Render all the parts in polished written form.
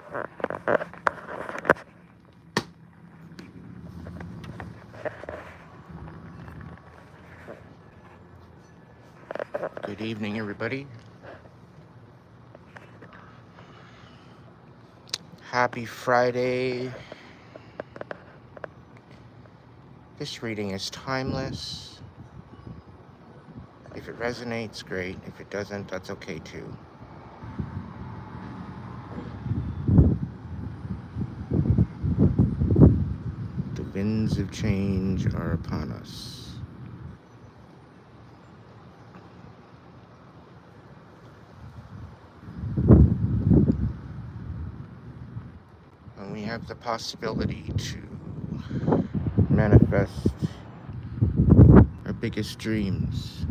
Good evening, everybody. Happy Friday. This reading is timeless. If it resonates, great. If it doesn't, that's okay too. The winds of change are upon us. And we have the possibility to manifest our biggest dreams.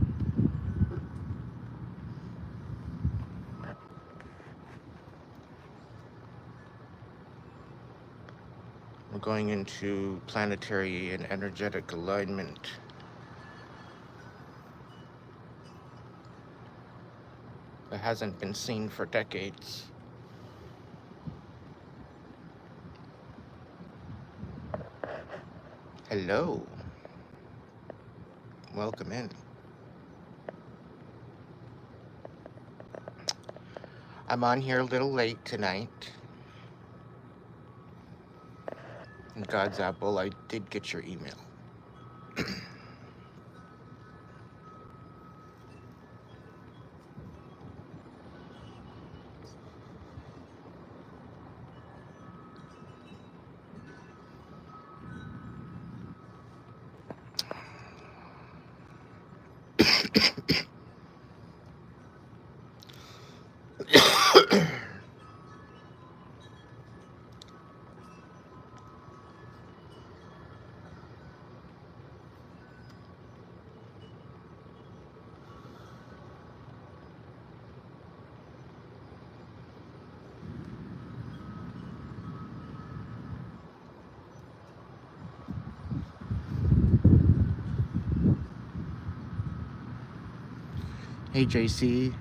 We're going into planetary and energetic alignment. That hasn't been seen for decades. Hello. Welcome in. I'm on here a little late tonight. In God's apple, I did get your email. Hey, JC.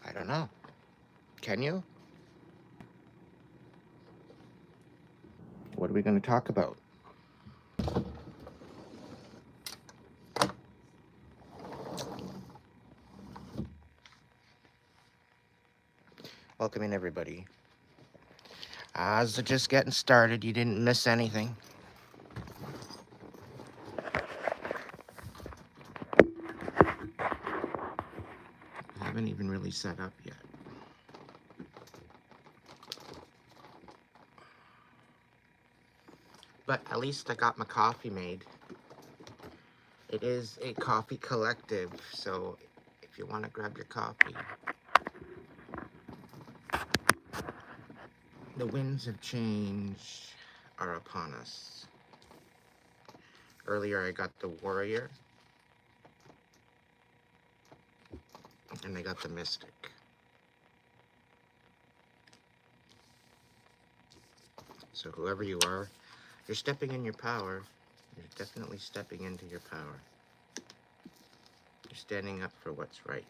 I don't know. Can you? What are we going to talk about? Welcome in, everybody. As they're just getting started, you didn't miss anything. I haven't even really set up yet. But at least I got my coffee made. It is a coffee collective, so if you want to grab your coffee. The winds of change are upon us. Earlier I got the warrior, and I got the mystic. So whoever you are, you're stepping in your power. You're definitely stepping into your power. You're standing up for what's right.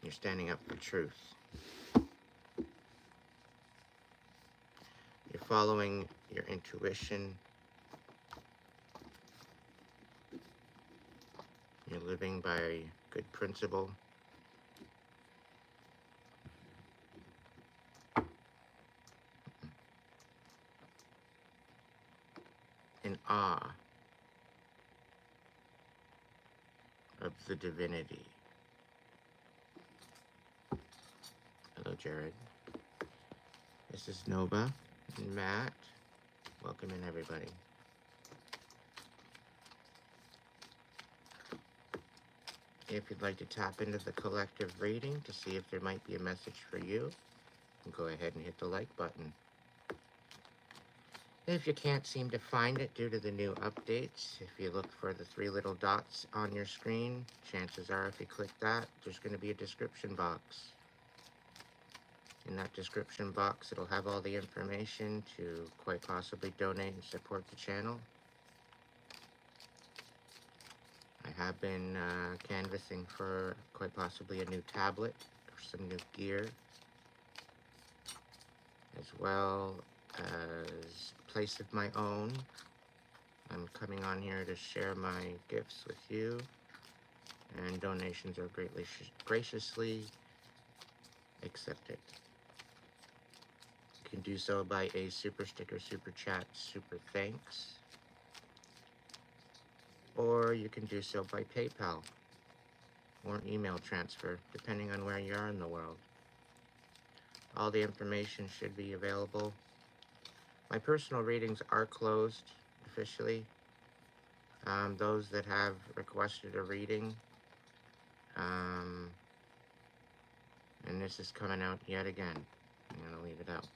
You're standing up for truth. You're following your intuition. You're living by good principle. In awe of the divinity. Hello, Jared. This is Nova and Matt. Welcome in, everybody. If you'd like to tap into the collective reading to see if there might be a message for you, go ahead and hit the like button. If you can't seem to find it due to the new updates, if you look for the 3 little dots on your screen, chances are if you click that, there's going to be a description box. In that description box, it'll have all the information to quite possibly donate and support the channel. I have been canvassing for quite possibly a new tablet or some new gear, as well as a place of my own. I'm coming on here to share my gifts with you, and donations are graciously accepted. You can do so by a super sticker, super chat, super thanks, or you can do so by PayPal or email transfer, depending on where you are in the world. All the information should be available. My personal readings are closed officially. Those that have requested a reading, and this is coming out yet again. I'm going to leave it out.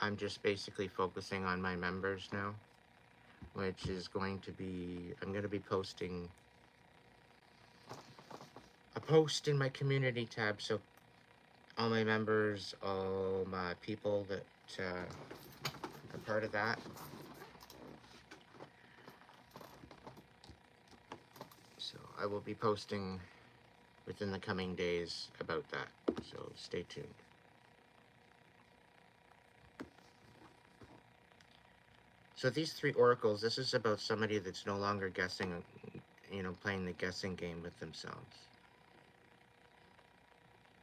I'm just basically focusing on my members now, which is going to be, I'm going to be posting a post in my community tab, so all my members, all my people that are part of that, so I will be posting within the coming days about that, so stay tuned. So these three oracles, this is about somebody that's no longer guessing, playing the guessing game with themselves.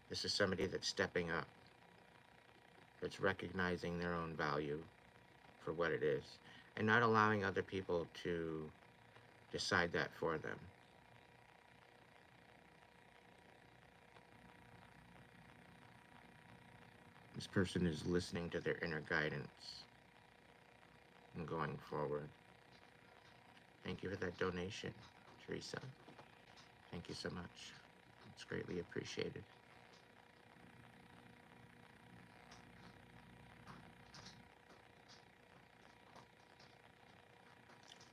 This is somebody that's stepping up, that's recognizing their own value for what it is, and not allowing other people to decide that for them. This person is listening to their inner guidance and going forward. Thank you for that donation, Teresa. Thank you so much. It's greatly appreciated.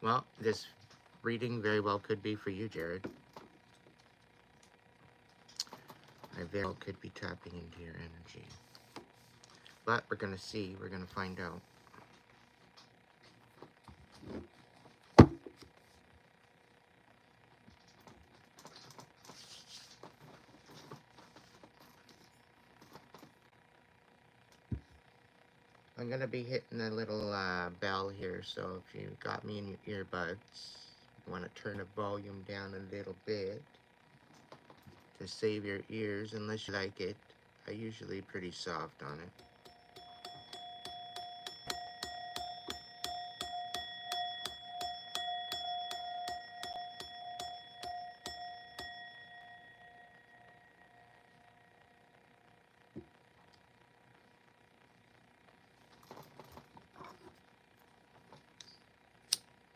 Well, this reading very well could be for you, Jared. I very well could be tapping into your energy. But we're going to see, we're going to find out. I'm going to be hitting a little bell here, so if you got me in your earbuds, you want to turn the volume down a little bit to save your ears, unless you like it. I usually pretty soft on it.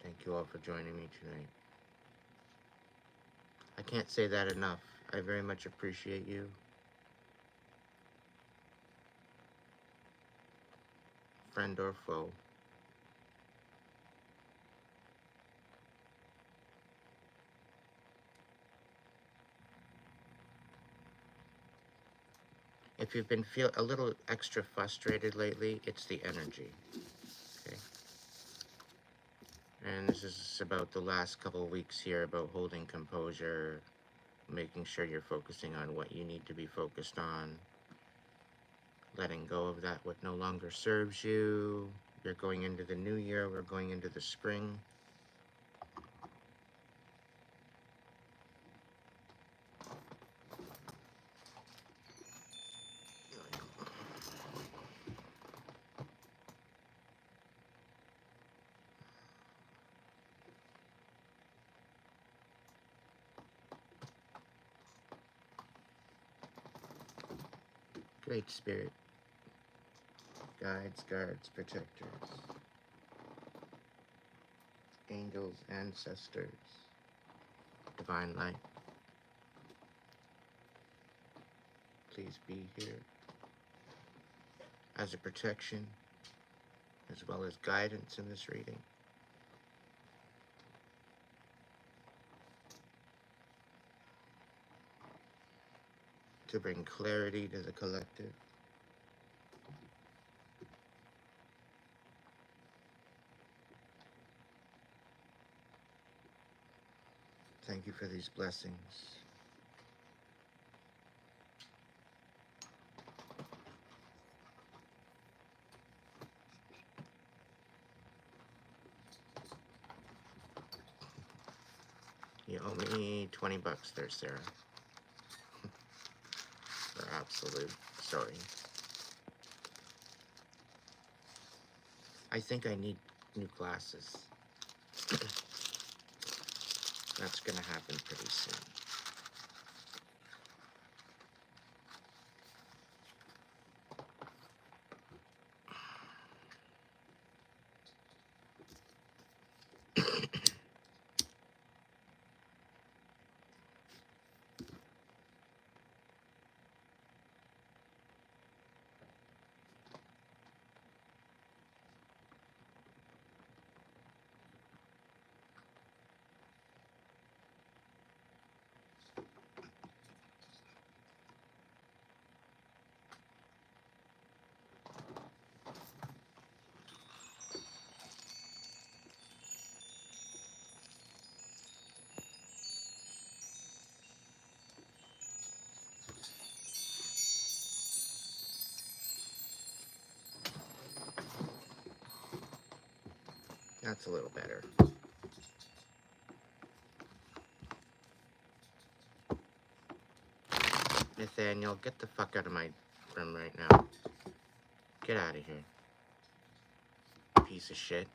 Thank you all for joining me tonight. I can't say that enough. I very much appreciate you. Friend or foe. If you've been a little extra frustrated lately, it's the energy. Okay? And this is about the last couple of weeks here, about holding composure, making sure you're focusing on what you need to be focused on, letting go of that what no longer serves you. You're going into the new year, we're going into the spring. Great Spirit, guides, guards, protectors, angels, ancestors, divine light, please be here as a protection as well as guidance in this reading. to bring clarity to the collective. Thank you for these blessings. You owe me 20 bucks there, Sarah. For absolute story. I think I need new glasses. That's gonna happen pretty soon. That's a little better. Nathaniel, get the fuck out of my room right now. Get out of here. Piece of shit.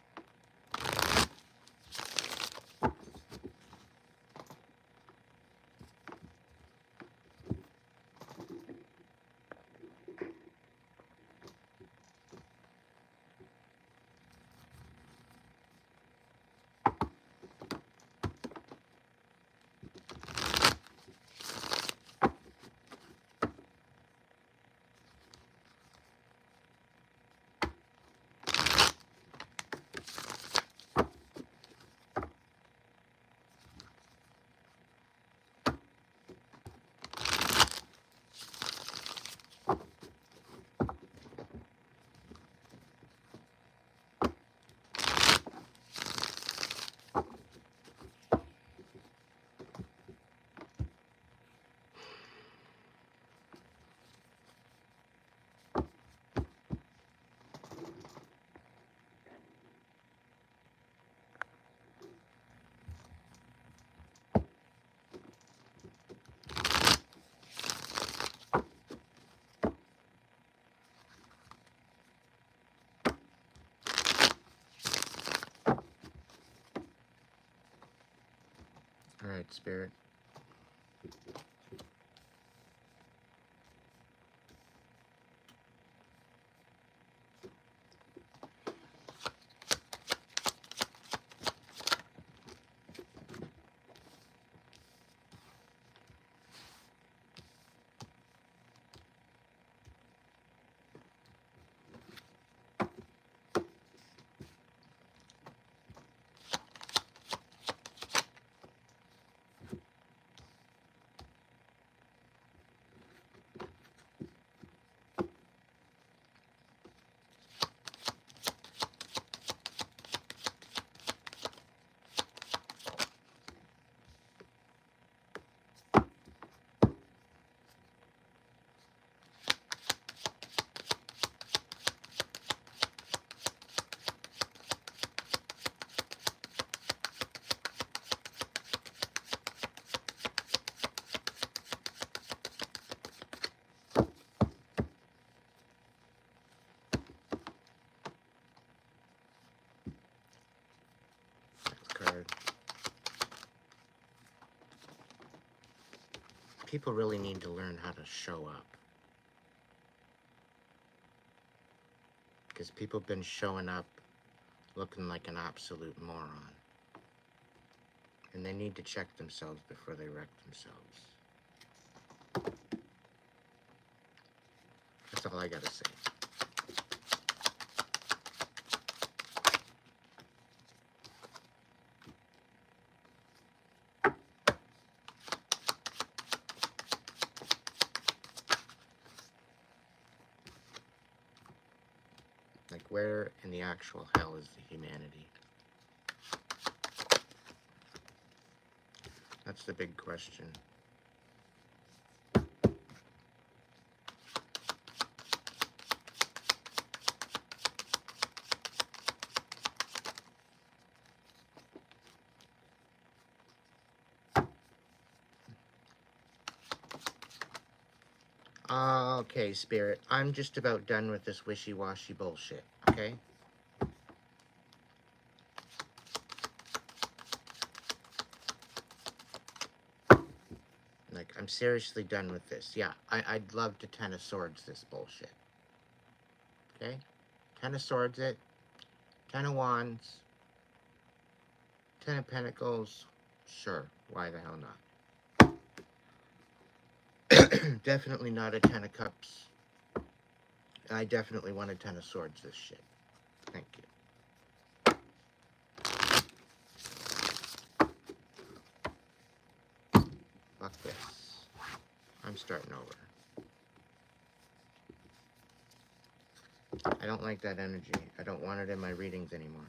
Alright, Spirit. Card. People really need to learn how to show up. Because people have been showing up looking like an absolute moron. And they need to check themselves before they wreck themselves. That's all I gotta say. Like, where in the actual hell is the humanity? That's the big question. Okay, Spirit, I'm just about done with this wishy-washy bullshit, okay? Like, I'm seriously done with this. Yeah, I'd love to Ten of Swords this bullshit. Okay? Ten of Swords it. Ten of Wands. Ten of Pentacles. Sure, why the hell not? Definitely not a Ten of Cups. I definitely want a Ten of Swords this shit. Thank you. Fuck this. I'm starting over. I don't like that energy. I don't want it in my readings anymore.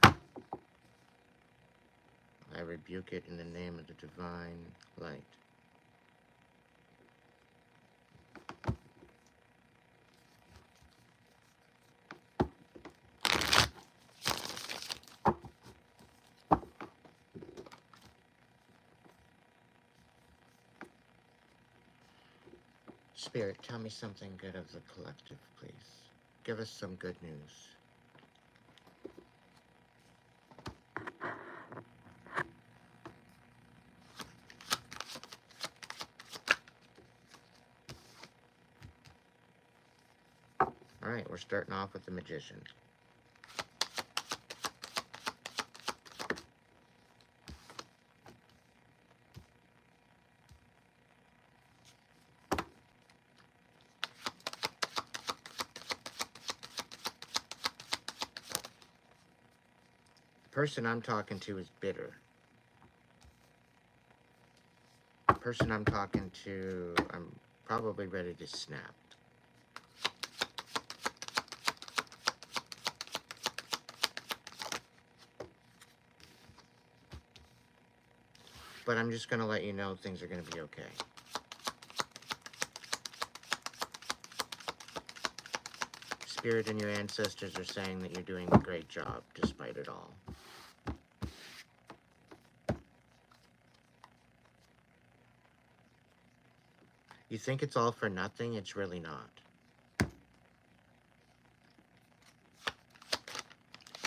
I rebuke it in the name of the divine light. Spirit, tell me something good of the collective, please. Give us some good news. Alright, we're starting off with the Magician. The person I'm talking to is bitter. The person I'm talking to, I'm probably ready to snap. But I'm just going to let you know things are going to be okay. Spirit and your ancestors are saying that you're doing a great job despite it all. You think it's all for nothing? It's really not.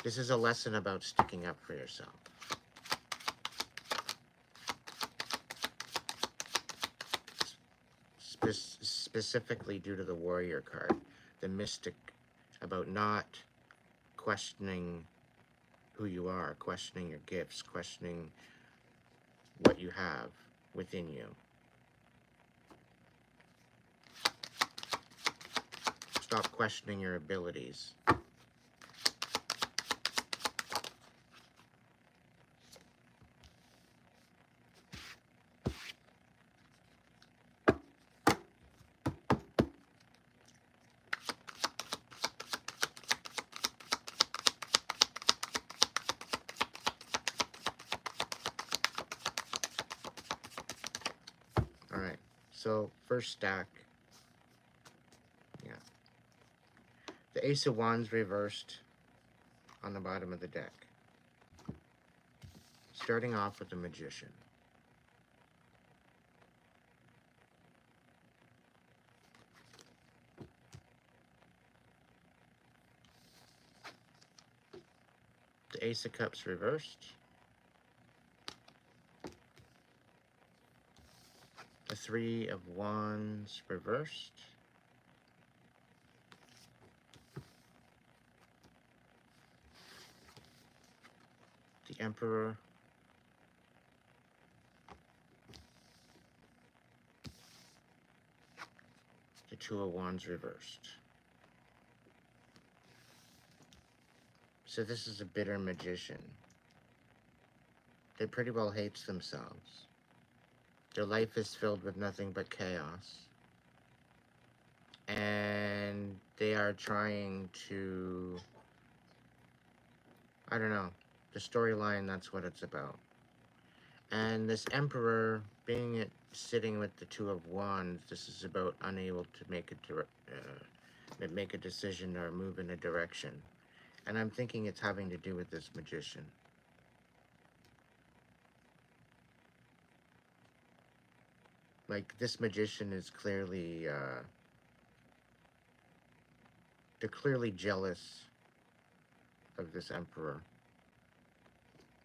This is a lesson about sticking up for yourself. Specifically due to the warrior card, the mystic, about not questioning who you are, questioning your gifts, questioning what you have within you. Stop questioning your abilities. Alright, so first stack. Yeah. The Ace of Wands reversed on the bottom of the deck. Starting off with the Magician. The Ace of Cups reversed. The Three of Wands reversed. The Emperor. The Two of Wands reversed. So this is a bitter magician. They pretty well hates themselves. Their life is filled with nothing but chaos. And they are trying to I don't know. The storyline, that's what it's about. And this Emperor, being it sitting with the Two of Wands, this is about unable to make a decision or move in a direction. And I'm thinking it's having to do with this Magician. Like, this Magician is clearly, they're clearly jealous of this Emperor.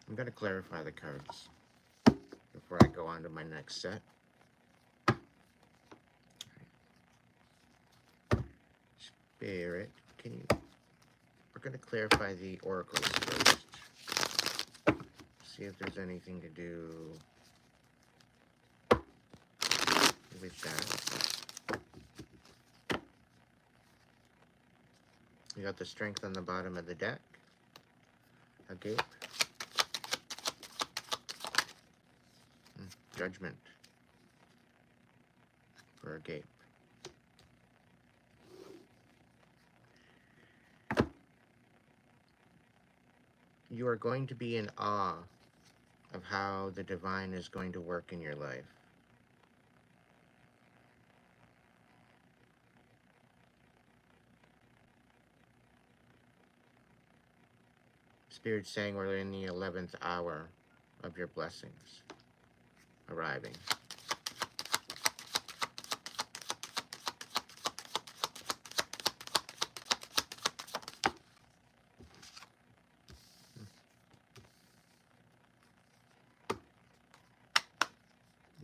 I'm going to clarify the cards before I go on to my next set. Spirit, can you... We're going to clarify the oracles first. See if there's anything to do with that. You got the Strength on the bottom of the deck. Agape. Judgment for Agape. You are going to be in awe of how the divine is going to work in your life. Spirit's saying we're in the 11th hour of your blessings arriving.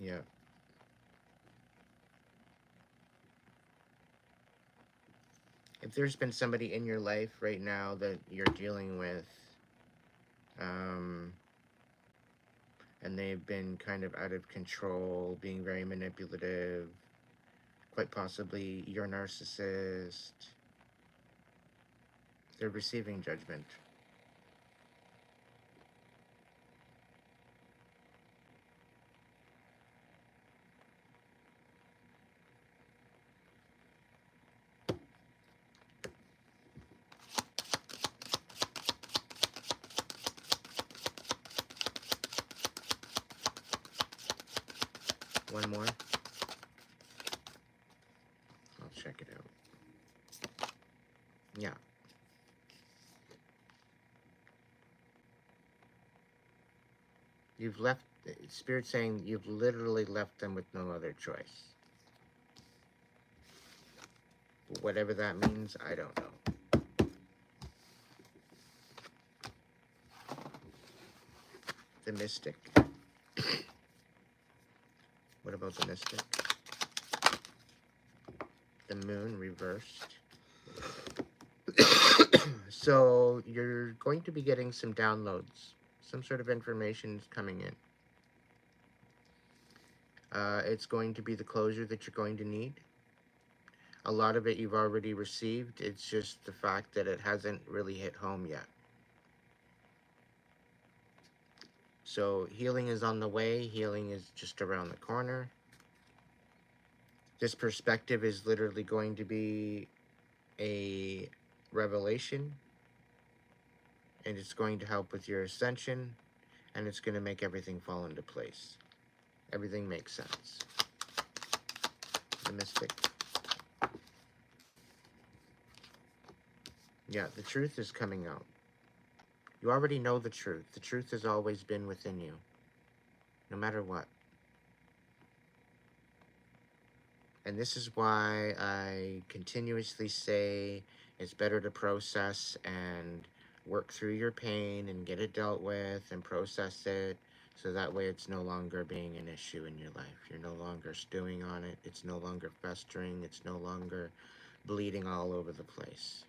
Yeah. If there's been somebody in your life right now that you're dealing with, and they've been kind of out of control, being very manipulative, quite possibly you're a narcissist, they're receiving judgment. One more. I'll check it out. Yeah. You've left, Spirit saying you've literally left them with no other choice. Whatever that means, I don't know. The Mystic. What about the Mystic? The Moon reversed. So you're going to be getting some downloads. Some sort of information is coming in. It's going to be the closure that you're going to need. A lot of it you've already received. It's just the fact that it hasn't really hit home yet. So healing is on the way. Healing is just around the corner. This perspective is literally going to be a revelation. And it's going to help with your ascension. And it's going to make everything fall into place. Everything makes sense. The Mystic. Yeah, the truth is coming out. You already know the truth. The truth has always been within you. No matter what. And this is why I continuously say it's better to process and work through your pain and get it dealt with and process it, so that way it's no longer being an issue in your life. You're no longer stewing on it. It's no longer festering. It's no longer bleeding all over the place.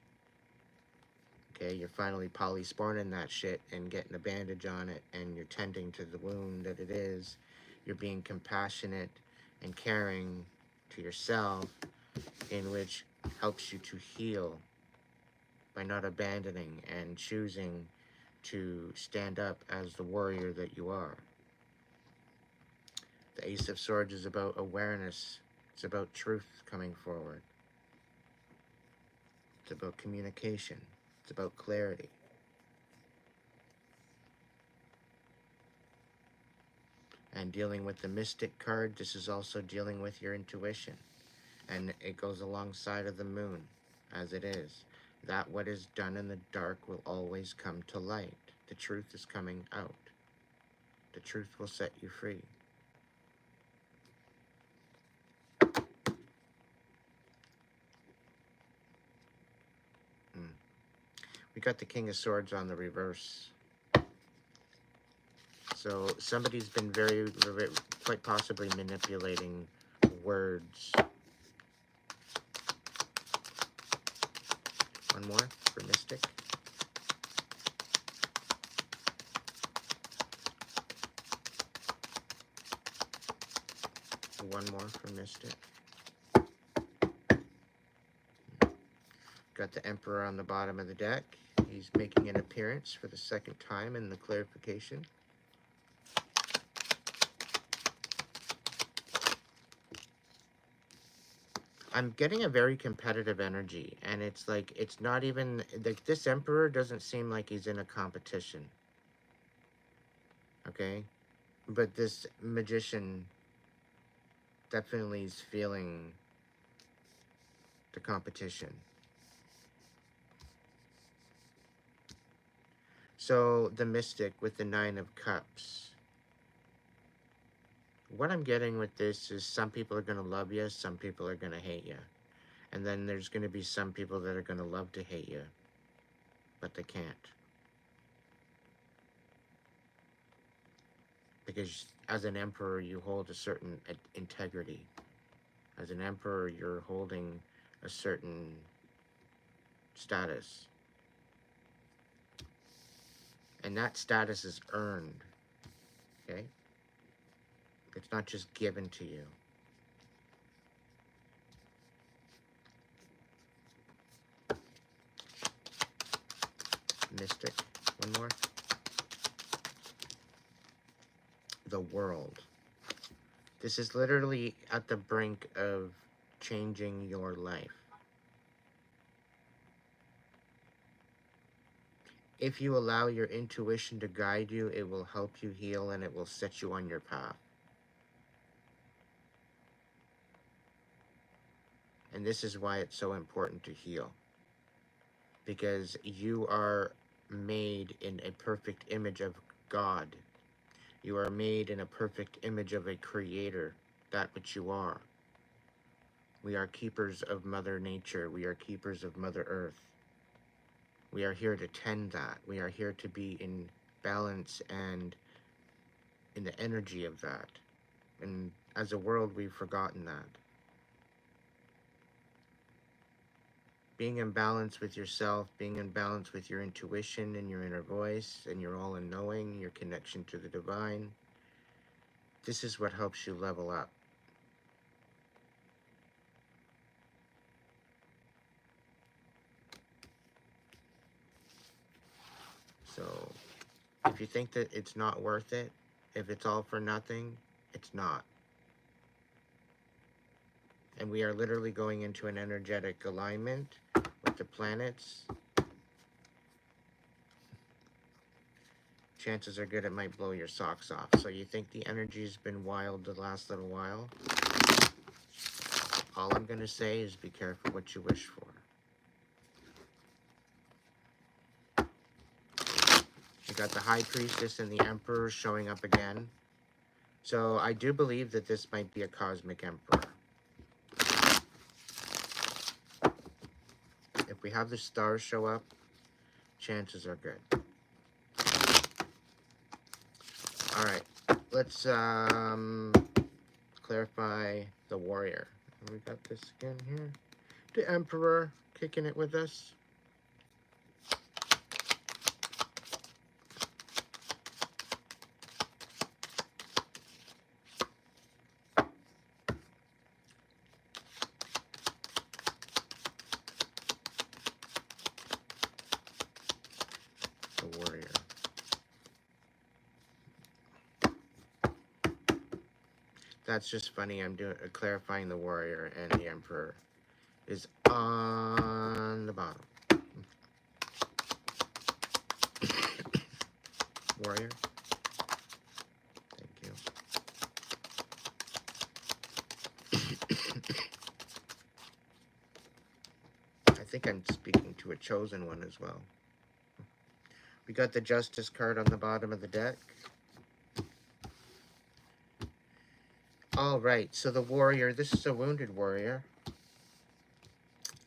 Okay, you're finally polysporting that shit and getting a bandage on it, and you're tending to the wound that it is. You're being compassionate and caring to yourself, in which helps you to heal by not abandoning and choosing to stand up as the warrior that you are. The Ace of Swords is about awareness. It's about truth coming forward. It's about communication. It's about clarity. And dealing with the Mystic card, this is also dealing with your intuition. And it goes alongside of the Moon, as it is. That what is done in the dark will always come to light. The truth is coming out. The truth will set you free. We got the King of Swords on the reverse. So somebody's been quite possibly manipulating words. One more for Mystic. One more for Mystic. Got the Emperor on the bottom of the deck. He's making an appearance for the second time in the clarification. I'm getting a very competitive energy, and it's like, it's not even, like, this Emperor doesn't seem like he's in a competition. Okay? But this Magician definitely is feeling the competition. So, the Mystic with the Nine of Cups. What I'm getting with this is some people are going to love you, some people are going to hate you. And then there's going to be some people that are going to love to hate you, but they can't. Because as an Emperor, you hold a certain integrity. As an Emperor, you're holding a certain status. And that status is earned. Okay? It's not just given to you. Mystic. One more. The World. This is literally at the brink of changing your life. If you allow your intuition to guide you, it will help you heal and it will set you on your path. And this is why it's so important to heal. Because you are made in a perfect image of God. You are made in a perfect image of a creator, that which you are. We are keepers of Mother Nature. We are keepers of Mother Earth. We are here to tend that. We are here to be in balance and in the energy of that. And as a world, we've forgotten that. Being in balance with yourself, being in balance with your intuition and your inner voice and your all-in-knowing, your connection to the divine, this is what helps you level up. So, if you think that it's not worth it, if it's all for nothing, it's not. And we are literally going into an energetic alignment with the planets. Chances are good it might blow your socks off. So you think the energy's been wild the last little while? All I'm going to say is be careful what you wish for. You got the High Priestess and the Emperor showing up again. So I do believe that this might be a cosmic Emperor. If we have the stars show up, chances are good. Alright, let's clarify the Warrior. We got this again here. The Emperor kicking it with us. The Warrior. That's just funny. I'm doing clarifying the Warrior, and the Emperor is on the bottom. Warrior. Thank you. think I'm speaking to a chosen one as well. We got the Justice card on the bottom of the deck. All right, so the warrior, this is a wounded warrior.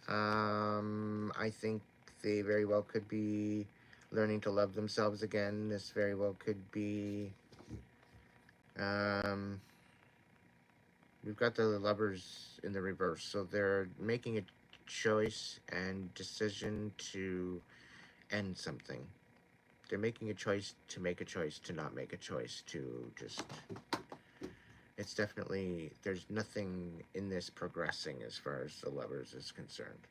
I think they very well could be learning to love themselves again. This very well could be, we've got the Lovers in the reverse, so they're making a choice and decision to end something. They're making a choice to make a choice to not make a choice to just, it's definitely, there's nothing in this progressing as far as the Lovers is concerned.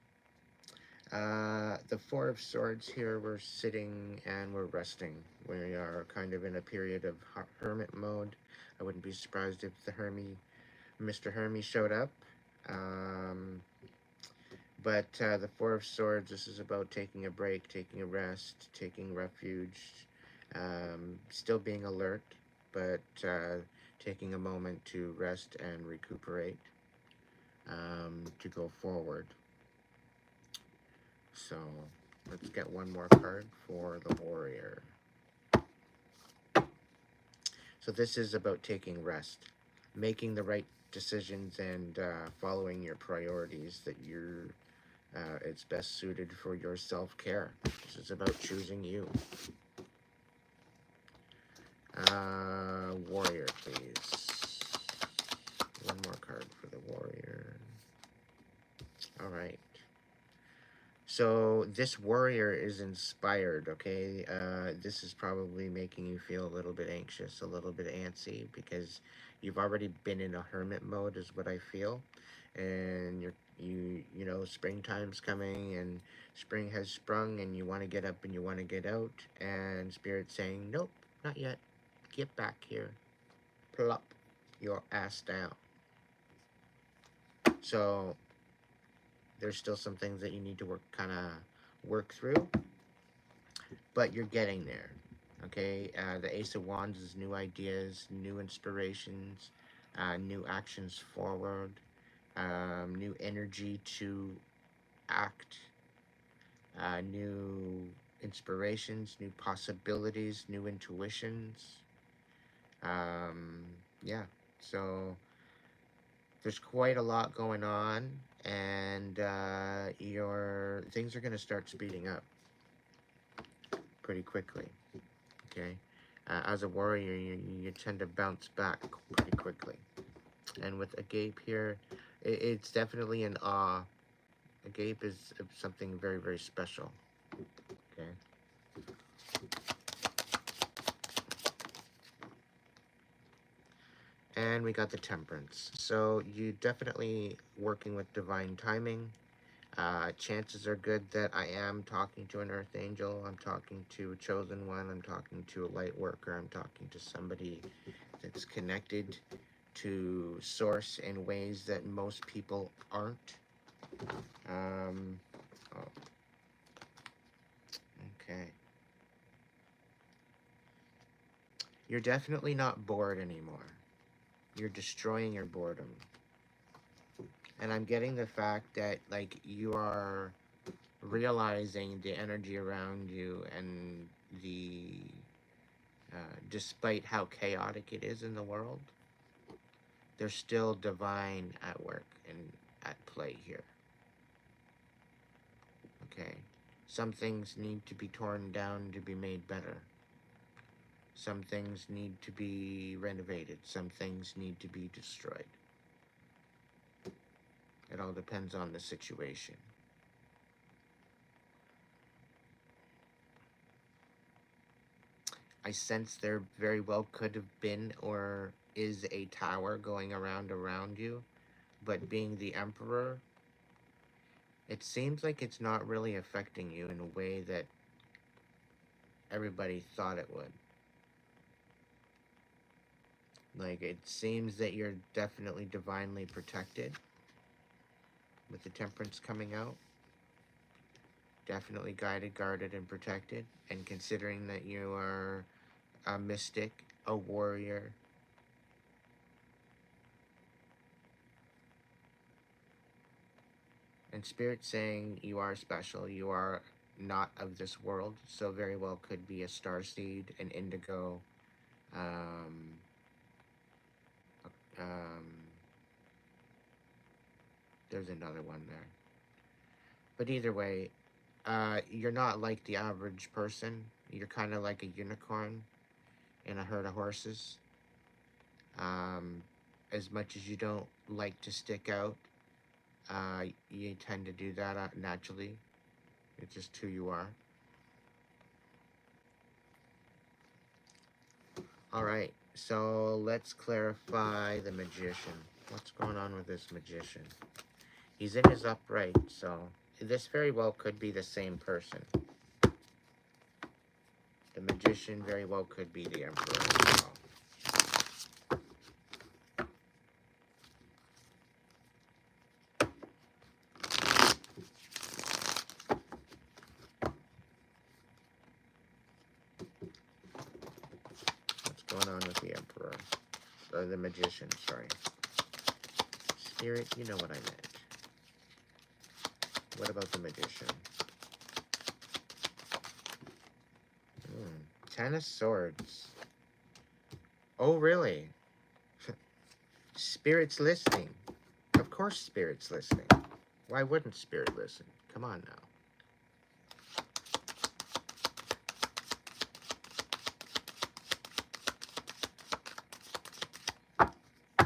The Four of Swords here, we're sitting and we're resting. We are kind of in a period of hermit mode. I wouldn't be surprised if the Mr. Hermie showed up. But the Four of Swords, this is about taking a break, taking a rest, taking refuge, still being alert, but taking a moment to rest and recuperate, to go forward. So let's get one more card for the warrior. So this is about taking rest, making the right decisions, and following your priorities that you're it's best suited for your self-care. This is about choosing you. Warrior, please. One more card for the warrior. All right. So this warrior is inspired, okay? This is probably making you feel a little bit anxious, a little bit antsy, because you've already been in a hermit mode, is what I feel. And you know, springtime's coming, and spring has sprung, and you want to get up and you want to get out, and Spirit's saying, nope, not yet. Get back here. Plop your ass down. So there's still some things that you need to work through, but you're getting there. Okay, the Ace of Wands is new ideas, new inspirations, new actions forward, new energy to act, new inspirations, new possibilities, new intuitions. Yeah, so there's quite a lot going on, and your things are going to start speeding up pretty quickly. Okay, as a warrior, you tend to bounce back pretty quickly. And with agape here, it's definitely an awe. Agape is something very, very special. Okay. And we got the Temperance. So you definitely working with divine timing. Chances are good that I am talking to an earth angel. I'm talking to a chosen one. I'm talking to a light worker. I'm talking to somebody that's connected to source in ways that most people aren't. Oh, okay. You're definitely not bored anymore. You're destroying your boredom. And I'm getting the fact that, like, you are realizing the energy around you, and the despite how chaotic it is in the world, there's still divine at work and at play here. Okay, some things need to be torn down to be made better. Some things need to be renovated. Some things need to be destroyed. It all depends on the situation. I sense there very well could have been or is a tower going around you, but being the Emperor, it seems like it's not really affecting you in a way that everybody thought it would. Like, it seems that you're definitely divinely protected with the Temperance coming out. Definitely guided, guarded, and protected. And considering that you are a mystic, a warrior, And Spirit saying you are special, you are not of this world, so very well could be a starseed, an indigo, um, um, there's another one there. But either way, you're not like the average person. You're kind of like a unicorn in a herd of horses. Um, as much as you don't like to stick out, you tend to do that naturally. It's just who you are. All right, so let's clarify the magician. What's going on with this magician? He's in his upright, so this very well could be the same person. The magician very well could be the emperor as well. What's going on with the emperor? Or the magician, sorry. Spirit, you know what I meant. What about the magician? 10 of Swords. Oh, really? Spirit's listening. Of course Spirit's listening. Why wouldn't Spirit listen? Come on now.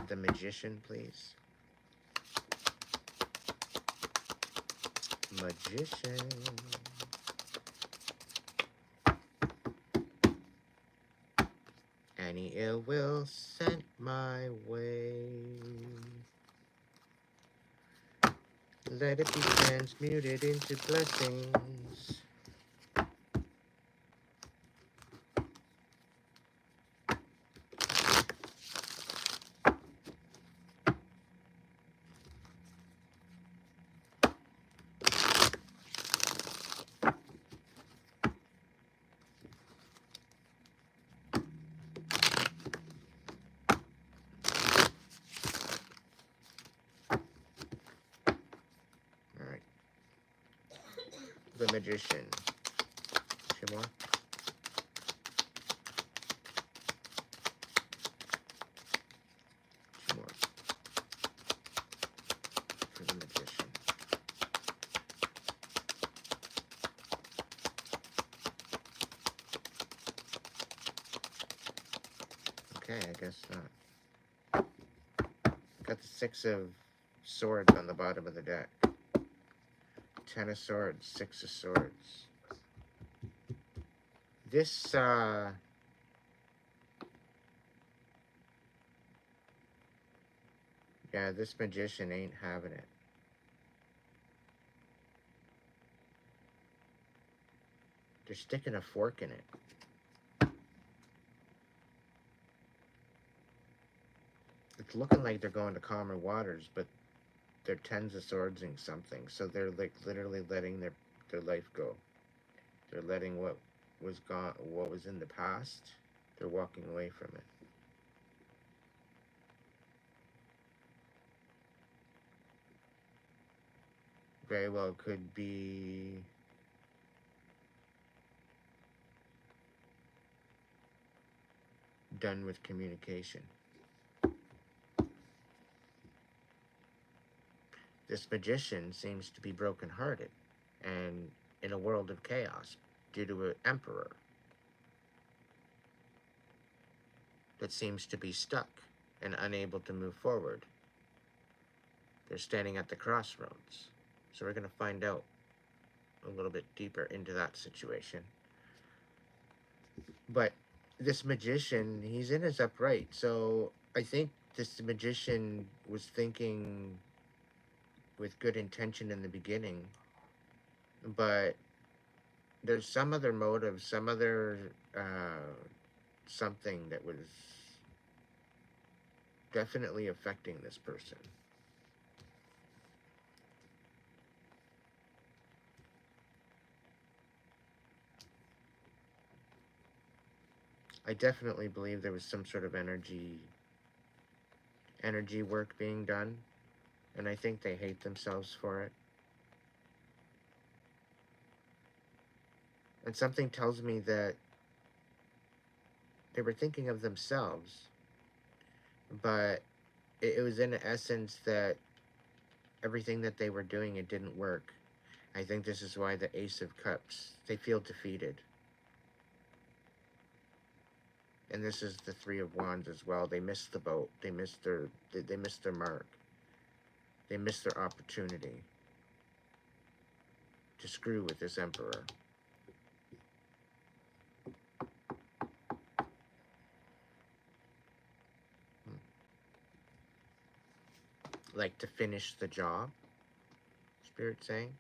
The magician, please. Magician. Any ill will sent my way. Let it be transmuted into blessings. Alright. The magician. Two more. Two more. For the magician. Okay, I guess not. Got the 6 of Swords on the bottom of the deck. 10 of Swords, 6 of Swords. This, yeah, this magician ain't having it. They're sticking a fork in it. It's looking like they're going to calmer waters, but they're 10s of Swords in something. So they're like literally letting their life go. They're letting what was gone, what was in the past, they're walking away from it. Very well could be done with communication. This magician seems to be brokenhearted and in a world of chaos due to an emperor that seems to be stuck and unable to move forward. They're standing at the crossroads. So we're going to find out a little bit deeper into that situation. But this magician, he's in his upright. So I think this magician was thinking with good intention in the beginning, but there's some other motive, some other something that was definitely affecting this person. I definitely believe there was some sort of energy work being done, and I think they hate themselves for it. And something tells me that they were thinking of themselves, but it was in essence that everything that they were doing, it didn't work. I think this is why the Ace of Cups, they feel defeated. And this is the Three of Wands as well. They missed the boat. They missed their mark. They missed their opportunity to screw with this Emperor. Like to finish the job, Spirit saying.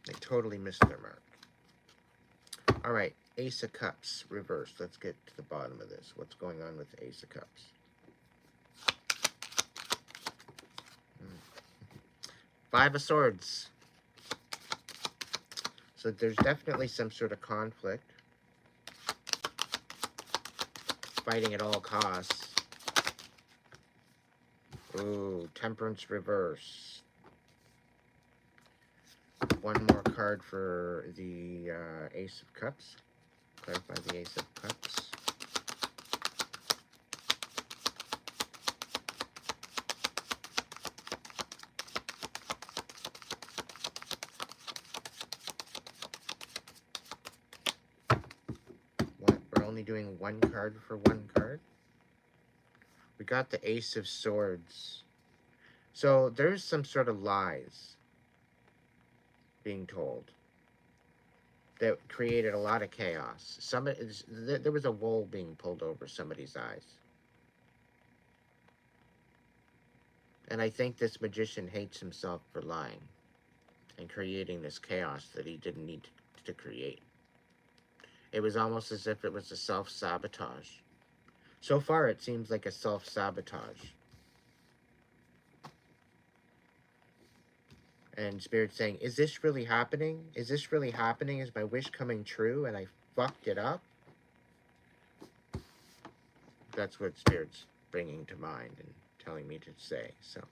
They totally missed their mark. All right, Ace of Cups, reversed. Let's get to the bottom of this. What's going on with the Ace of Cups? Five of Swords. So there's definitely some sort of conflict. Fighting at all costs. Ooh, Temperance reverse. One more card for the Ace of Cups. Clarify the Ace of Cups. What? We're only doing one card for one card? We got the Ace of Swords. So there's some sort of lies being told that created a lot of chaos. There was a wool being pulled over somebody's eyes. And I think this magician hates himself for lying and creating this chaos that he didn't need to create. It was almost as if it was a self-sabotage. So far, it seems like a self-sabotage. And Spirit's saying, is this really happening? Is this really happening? Is my wish coming true and I fucked it up? That's what Spirit's bringing to mind and telling me to say. So,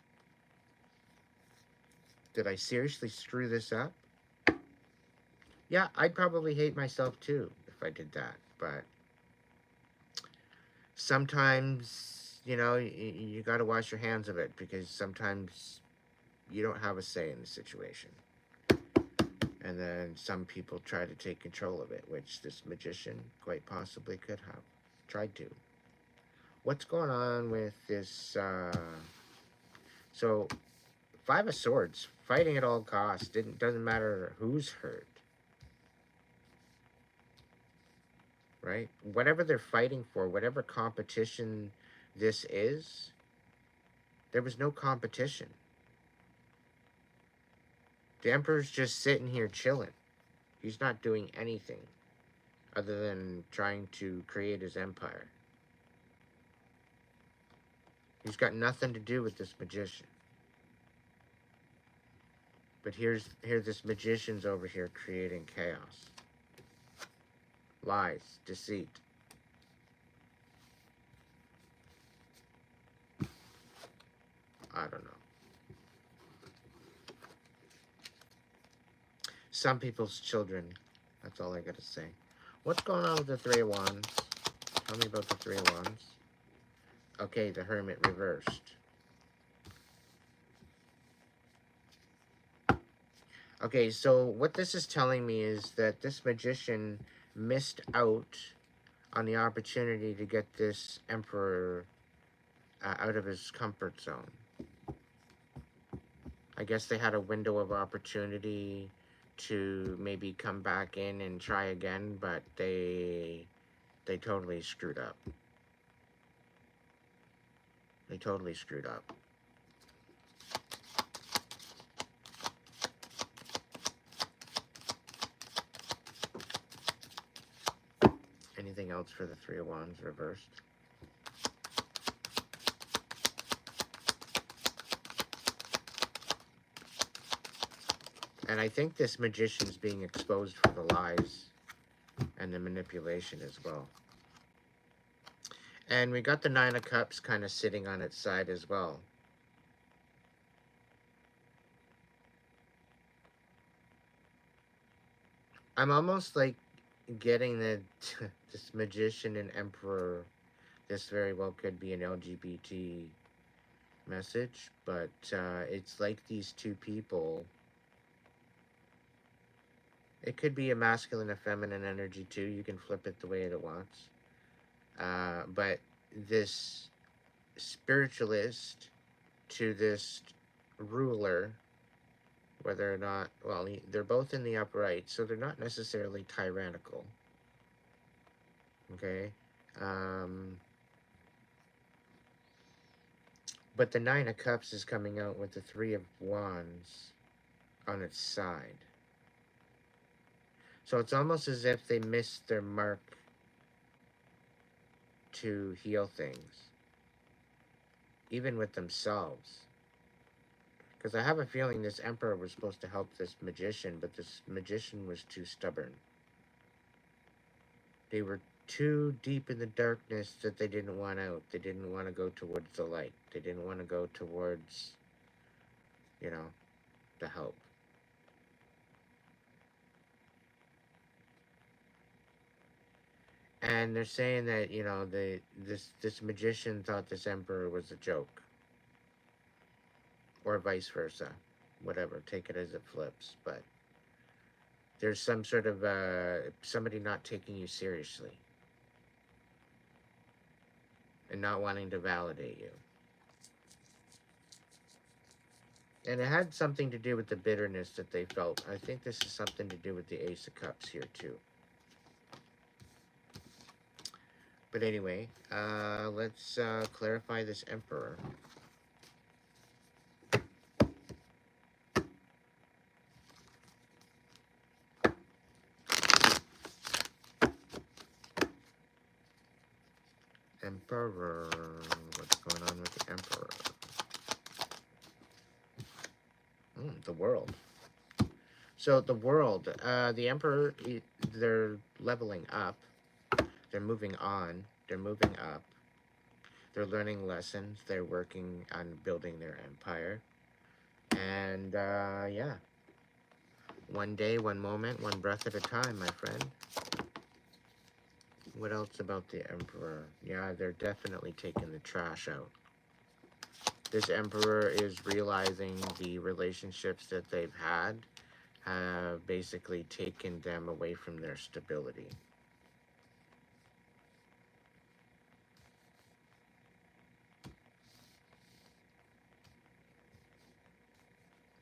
did I seriously screw this up? Yeah, I'd probably hate myself too if I did that. But sometimes, you got to wash your hands of it, because sometimes you don't have a say in the situation. And then some people try to take control of it, which this magician quite possibly could have tried to. What's going on with this? So, Five of Swords, fighting at all costs. Doesn't matter who's hurt. Right? Whatever they're fighting for, whatever competition this is, there was no competition. The Emperor's just sitting here chilling. He's not doing anything other than trying to create his empire. He's got nothing to do with this magician. But here this magician's over here creating chaos. Lies, deceit. I don't know. Some people's children. That's all I gotta say. What's going on with the Three of Wands? Tell me about the Three of Wands. Okay, the Hermit reversed. Okay, so what this is telling me is that this magician missed out on the opportunity to get this Emperor out of his comfort zone. I guess they had a window of opportunity to maybe come back in and try again, but they totally screwed up. They totally screwed up. Anything else for the Three of Wands reversed? And I think this magician's being exposed for the lies and the manipulation as well. And we got the Nine of Cups kind of sitting on its side as well. I'm almost like getting that this magician and emperor, this very well could be an LGBT message, but it's like these two people. It could be a masculine and feminine energy too. You can flip it the way it wants. But this spiritualist to this ruler, whether or not, well, they're both in the upright, so they're not necessarily tyrannical. Okay? Um, but the Nine of Cups is coming out with the Three of Wands on its side. So it's almost as if they missed their mark to heal things, even with themselves. Because I have a feeling this emperor was supposed to help this magician, but this magician was too stubborn. They were too deep in the darkness that they didn't want out. They didn't want to go towards the light. They didn't want to go towards, you know, the help. And they're saying that, you know, this magician thought this emperor was a joke. Or vice versa. Whatever. Take it as it flips. But there's some sort of somebody not taking you seriously. And not wanting to validate you. And it had something to do with the bitterness that they felt. I think this is something to do with the Ace of Cups here too. But anyway, let's clarify this Emperor. Emperor. What's going on with the Emperor? The world. So the world, the Emperor, they're leveling up. They're moving on. They're moving up. They're learning lessons. They're working on building their empire. And, yeah. One day, one moment, one breath at a time, my friend. What else about the Emperor? Yeah, they're definitely taking the trash out. This Emperor is realizing the relationships that they've had have basically taken them away from their stability.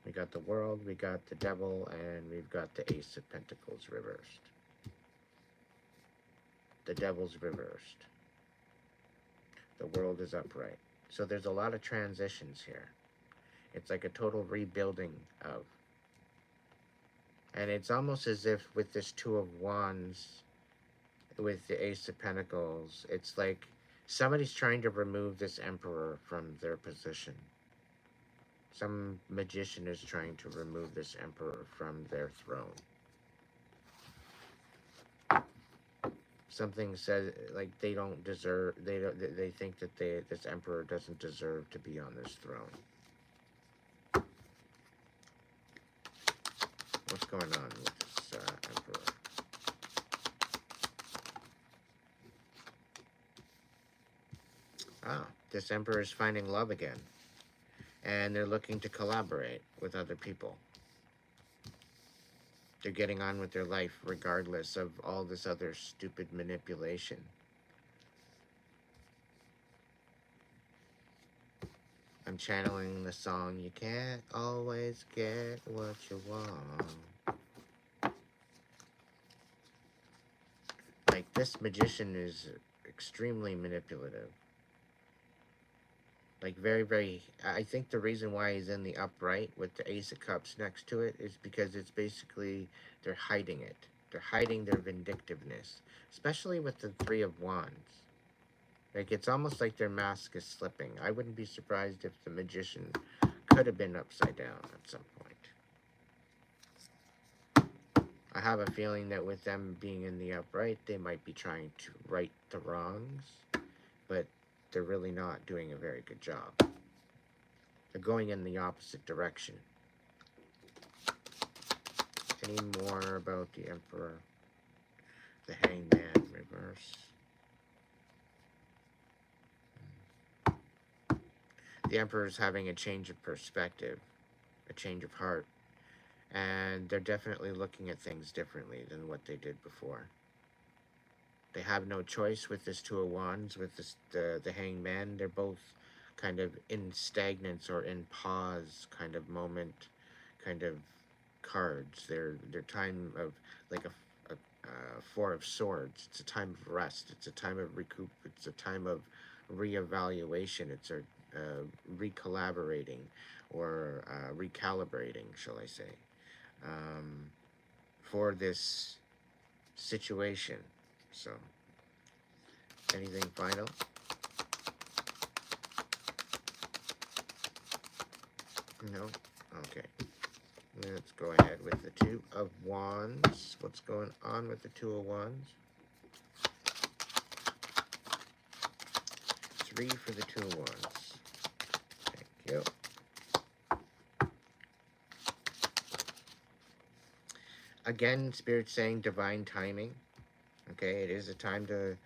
We got the World, we got the Devil, and we've got the Ace of Pentacles reversed. The Devil's reversed. The World is upright. So there's a lot of transitions here. It's like a total rebuilding of. And it's almost as if with this Two of Wands, with the Ace of Pentacles, it's like somebody's trying to remove this Emperor from their position. Some magician is trying to remove this Emperor from their throne. Something says like they don't deserve. They think that this Emperor doesn't deserve to be on this throne. What's going on with this Emperor? This Emperor is finding love again. And they're looking to collaborate with other people. They're getting on with their life regardless of all this other stupid manipulation. I'm channeling the song, you can't always get what you want. Like, this magician is extremely manipulative. Like, very, very... I think the reason why he's in the upright with the Ace of Cups next to it is because it's basically... they're hiding it. They're hiding their vindictiveness. Especially with the Three of Wands. Like, it's almost like their mask is slipping. I wouldn't be surprised if the magician could have been upside down at some point. I have a feeling that with them being in the upright, they might be trying to right the wrongs. But they're really not doing a very good job. They're going in the opposite direction. Any more about the Emperor? The Hangman reverse. The Emperor is having a change of perspective, a change of heart, and they're definitely looking at things differently than what they did before. They have no choice with this Two of Wands, with this, the Hangman. They're both kind of in stagnance or in pause kind of moment, kind of cards. They're time of, like a Four of Swords. It's a time of rest. It's a time of recoup. It's a time of reevaluation. It's a recollaborating or recalibrating, shall I say, for this situation. So, anything final? No? Okay. Let's go ahead with the Two of Wands. What's going on with the Two of Wands? 3 for the Two of Wands. Thank you. Again, Spirit's saying divine timing. Okay, it is a time to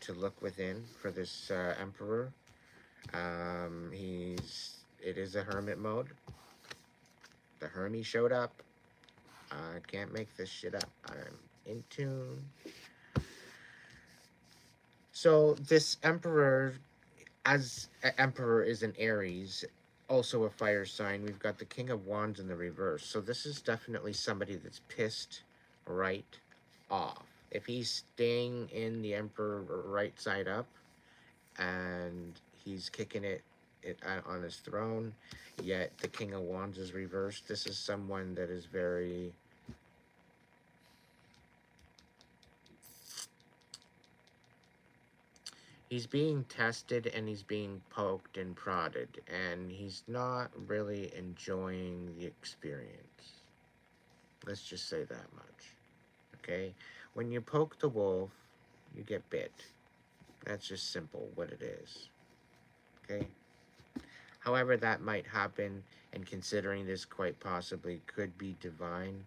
look within for this Emperor. It is a hermit mode. The Hermie showed up. I can't make this shit up. I'm in tune. So this Emperor, as Emperor is an Aries, also a fire sign. We've got the King of Wands in the reverse. So this is definitely somebody that's pissed right off. If he's staying in the Emperor right side up and he's kicking it on his throne, yet the King of Wands is reversed, this is someone that is very... he's being tested and he's being poked and prodded, and he's not really enjoying the experience. Let's just say that much. Okay? When you poke the wolf, you get bit. That's just simple what it is. Okay? However that might happen, and considering this quite possibly could be divine,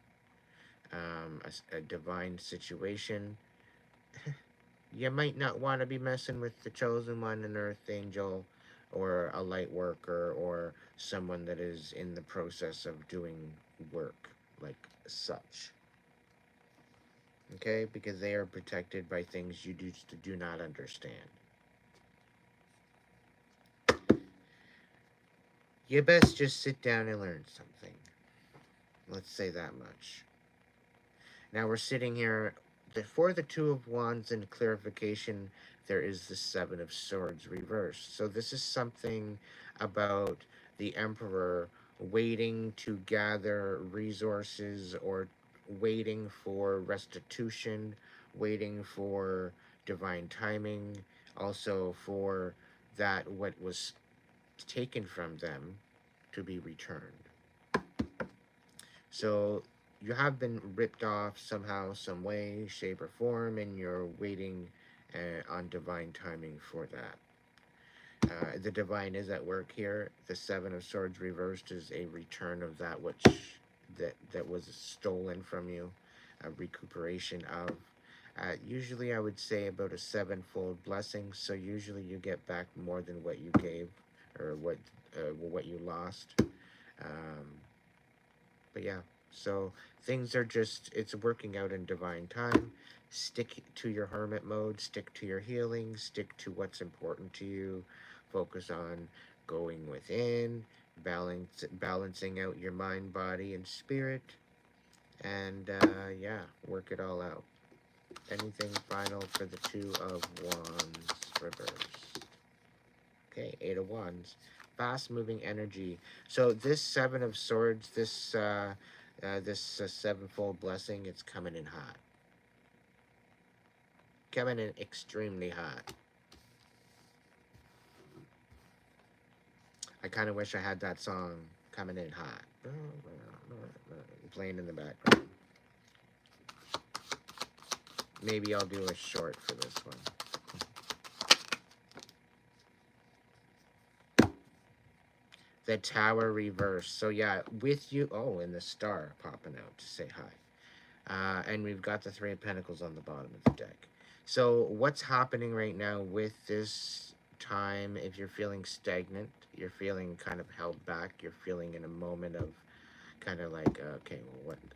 a divine situation, you might not want to be messing with the chosen one, an earth angel, or a light worker, or someone that is in the process of doing work like such. Okay? Because they are protected by things you do not understand. You best just sit down and learn something. Let's say that much. Now we're sitting here. For the Two of Wands and clarification, there is the Seven of Swords reversed. So this is something about the Emperor waiting to gather resources, or waiting for restitution, waiting for divine timing, also for that what was taken from them to be returned. So you have been ripped off somehow, some way, shape, or form, and you're waiting on divine timing for that. The divine is at work here. The Seven of Swords reversed is a return of that which that was stolen from you, a recuperation of. Usually I would say about a sevenfold blessing, so usually you get back more than what you gave, or what you lost. But yeah, so things are just, it's working out in divine time. Stick to your hermit mode, stick to your healing, stick to what's important to you. Focus on going within, balancing out your mind, body, and spirit. And yeah, work it all out. Anything final for the Two of Wands reverse? Okay, Eight of Wands. Fast-moving energy. So this Seven of Swords, this sevenfold blessing, it's coming in hot. Coming in extremely hot. I kind of wish I had that song, Coming In Hot, playing in the background. Maybe I'll do a short for this one. The Tower reverse. So yeah, with you. Oh, and the star popping out to say hi. And we've got the Three of Pentacles on the bottom of the deck. So what's happening right now with this time, if you're feeling stagnant, you're feeling kind of held back, you're feeling in a moment of kind of like, okay,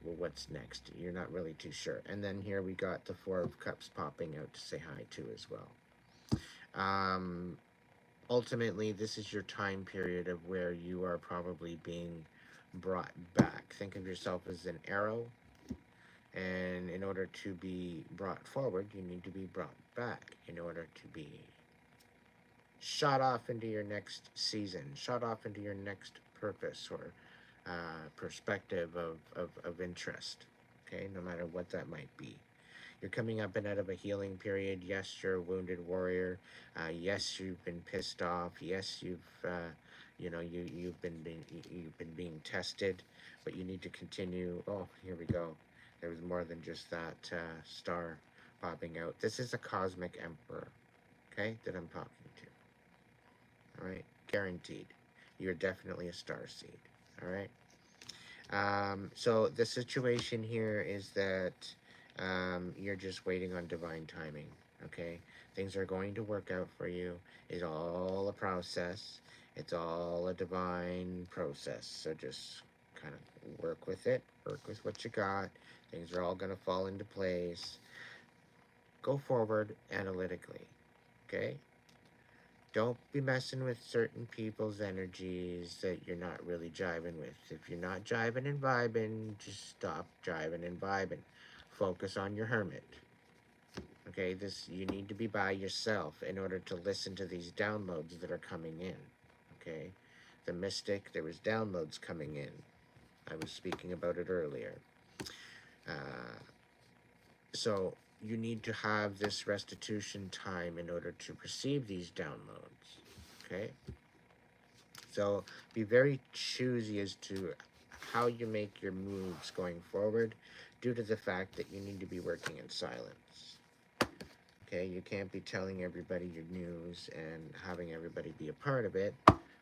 what's next? You're not really too sure. And then here we got the Four of Cups popping out to say hi too as well. Um, Ultimately, this is your time period of where you are probably being brought back. Think of yourself as an arrow, and in order to be brought forward, you need to be brought back in order to be shot off into your next season, shot off into your next purpose or perspective of interest. Okay, no matter what that might be. You're coming up and out of a healing period. Yes, you're a wounded warrior. Yes, you've been pissed off. Yes, you've been being tested, but you need to continue. Oh, here we go. There was more than just that star popping out. This is a cosmic emperor, okay, that I'm talking to. All right, guaranteed. You're definitely a star seed. All right. So the situation here is that you're just waiting on divine timing. Okay, things are going to work out for you. It's all a process. It's all a divine process. So just kind of work with it. Work with what you got. Things are all going to fall into place. Go forward analytically. Okay. Don't be messing with certain people's energies that you're not really jiving with. If you're not jiving and vibing, just stop jiving and vibing. Focus on your hermit. Okay, this you need to be by yourself in order to listen to these downloads that are coming in. Okay, the mystic, there was downloads coming in. I was speaking about it earlier. Uh, so you need to have this restitution time in order to receive these downloads. Okay. So be very choosy as to how you make your moves going forward due to the fact that you need to be working in silence. Okay, you can't be telling everybody your news and having everybody be a part of it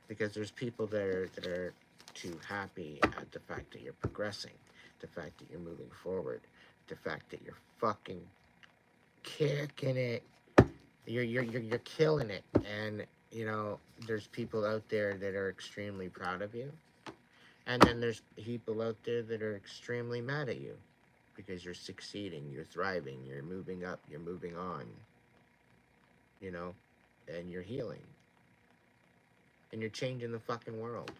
because there's people there that are too happy at the fact that you're progressing, the fact that you're moving forward, the fact that you're fucking kicking it. You're killing it, and you know there's people out there that are extremely proud of you, and then there's people out there that are extremely mad at you because you're succeeding, you're thriving, you're moving up, you're moving on, you know, and you're healing, and you're changing the fucking world.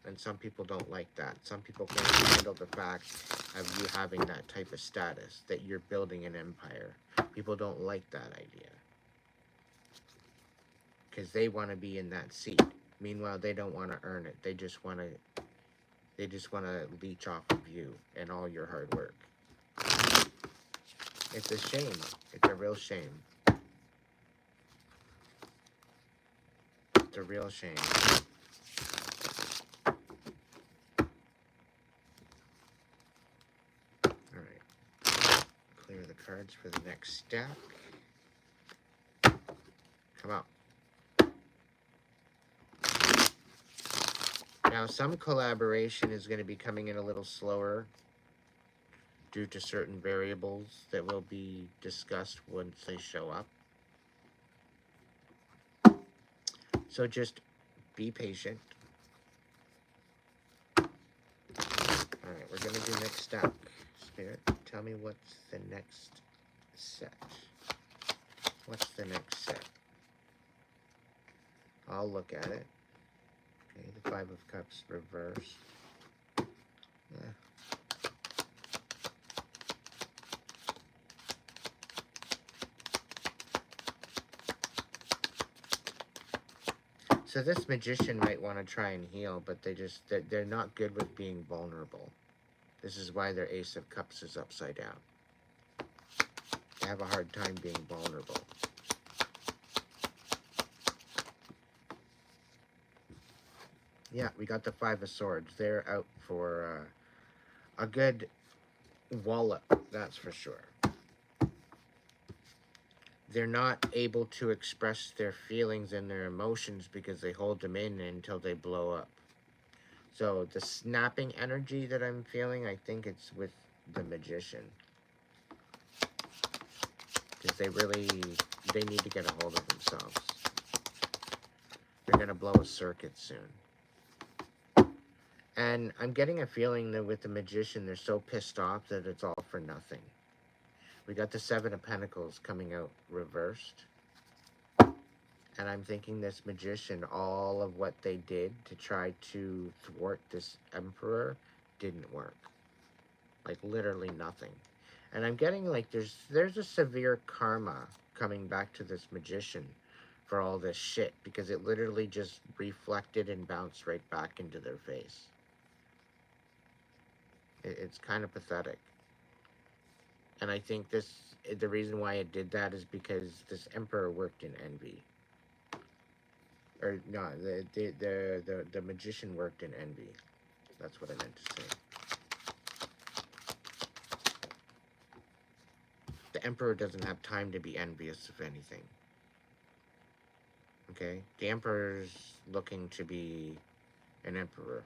And some people don't like that. Some people can't handle the fact of you having that type of status, that you're building an empire. People don't like that idea because they want to be in that seat. Meanwhile, they don't want to earn it. They just want to leech off of you and all your hard work. It's a shame. It's a real shame. It's a real shame. All right. Clear the cards for the next step. Come on. Now, some collaboration is going to be coming in a little slower due to certain variables that will be discussed once they show up. So just be patient. All right, we're going to do next step. Spirit, tell me what's the next set. What's the next set? I'll look at it. Okay, the Five of Cups reversed. So this magician might want to try and heal, but they're not good with being vulnerable. This is why their Ace of Cups is upside down. They have a hard time being vulnerable. Yeah, we got the Five of Swords. They're out for a good wallop, that's for sure. They're not able to express their feelings and their emotions because they hold them in until they blow up. So the snapping energy that I'm feeling, I think it's with the Magician. Because they need to get a hold of themselves. They're going to blow a circuit soon. And I'm getting a feeling that with the Magician, they're so pissed off that it's all for nothing. We got the Seven of Pentacles coming out reversed. And I'm thinking this Magician, all of what they did to try to thwart this Emperor didn't work. Like, literally nothing. And I'm getting like there's a severe karma coming back to this Magician for all this shit, because it literally just reflected and bounced right back into their face. It's kind of pathetic. And I think the reason why it did that is because this Emperor worked in envy. Or no, the Magician worked in envy. That's what I meant to say. The Emperor doesn't have time to be envious of anything. Okay? The Emperor's looking to be an emperor.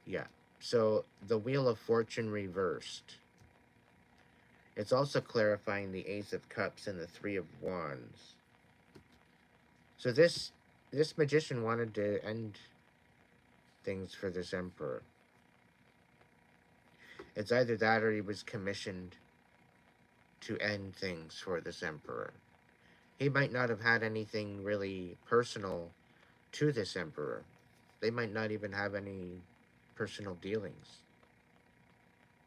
Yeah. So the Wheel of Fortune reversed. It's also clarifying the Ace of Cups and the Three of Wands. So this Magician wanted to end things for this Emperor. It's either that or he was commissioned to end things for this Emperor. He might not have had anything really personal to this Emperor. They might not even have any personal dealings.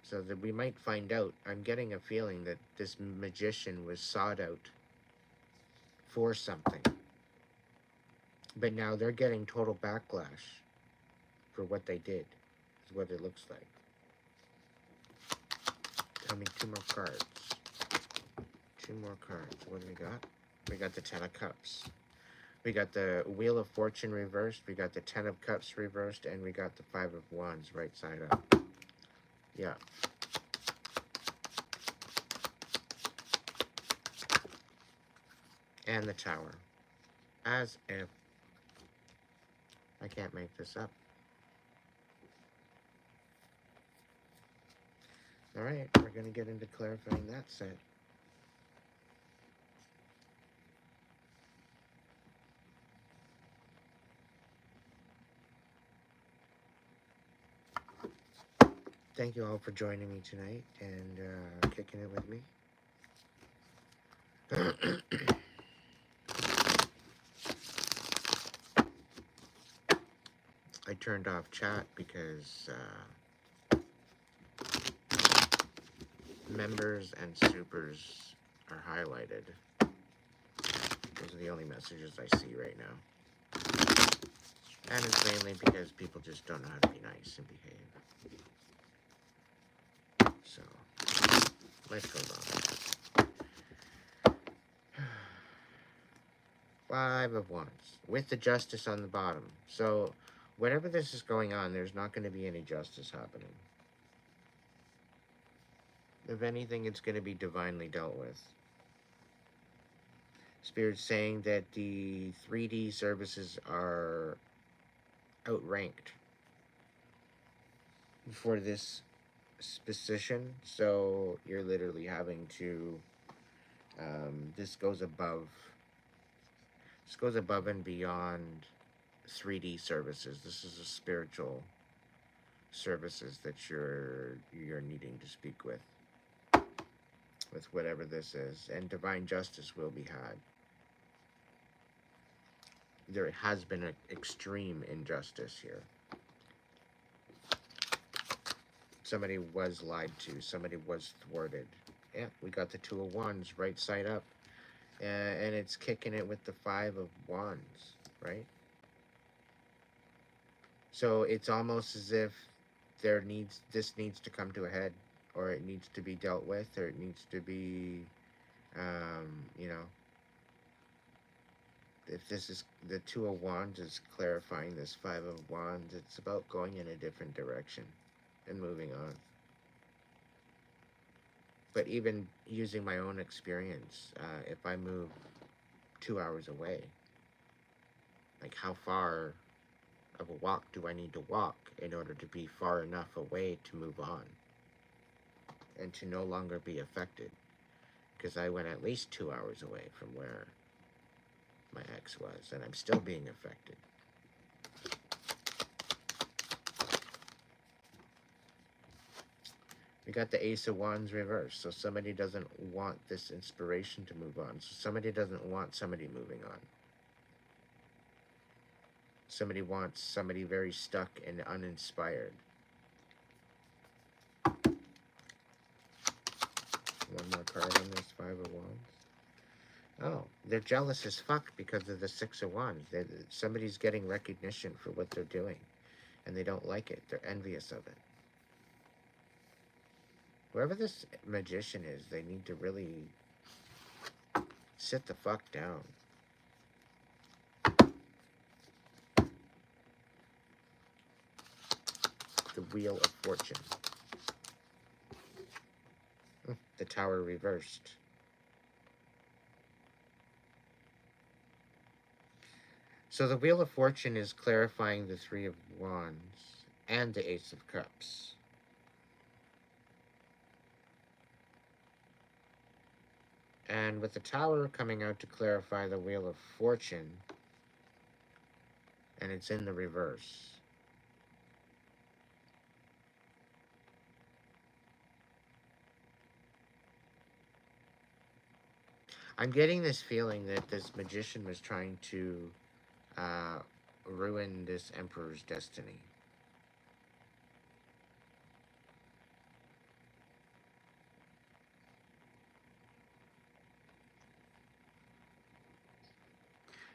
So that we might find out. I'm getting a feeling that this Magician was sought out for something. But now they're getting total backlash for what they did, is what it looks like. Tell me two more cards. Two more cards. What do we got? We got the Ten of Cups. We got the Wheel of Fortune reversed. We got the Ten of Cups reversed. And we got the Five of Wands right side up. Yeah. And the Tower. As if. I can't make this up. Alright, we're going to get into clarifying that set. Thank you all for joining me tonight and kicking it with me. I turned off chat because members and supers are highlighted. Those are the only messages I see right now. And it's mainly because people just don't know how to be nice and behave. So, life goes on. Five of Wands. With the Justice on the bottom. So, whatever this is going on, there's not going to be any justice happening. If anything, it's going to be divinely dealt with. Spirit's saying that the 3D services are outranked for this position, so you're literally having to this goes above and beyond 3D services. This is a spiritual services that you're needing to speak with whatever this is, and divine justice will be had. There has been an extreme injustice here. Somebody was lied to. Somebody was thwarted. Yeah, we got the Two of Wands right side up. And it's kicking it with the Five of Wands, right? So it's almost as if this needs to come to a head, or it needs to be dealt with, or it needs to be, you know, if this is the Two of Wands is clarifying this Five of Wands, it's about going in a different direction and moving on. But even using my own experience, if I move 2 hours away, like how far of a walk do I need to walk in order to be far enough away to move on and to no longer be affected? Because I went at least 2 hours away from where my ex was, and I'm still being affected. We got the Ace of Wands reversed, so somebody doesn't want this inspiration to move on. So somebody doesn't want somebody moving on. Somebody wants somebody very stuck and uninspired. One more card on this Five of Wands. Oh, they're jealous as fuck because of the Six of Wands. Somebody's getting recognition for what they're doing, and they don't like it. They're envious of it. Whoever this magician is, they need to really sit the fuck down. The Wheel of Fortune. The Tower reversed. So the Wheel of Fortune is clarifying the Three of Wands and the Ace of Cups. And with the Tower coming out to clarify the Wheel of Fortune, and it's in the reverse. I'm getting this feeling that this magician was trying to ruin this emperor's destiny.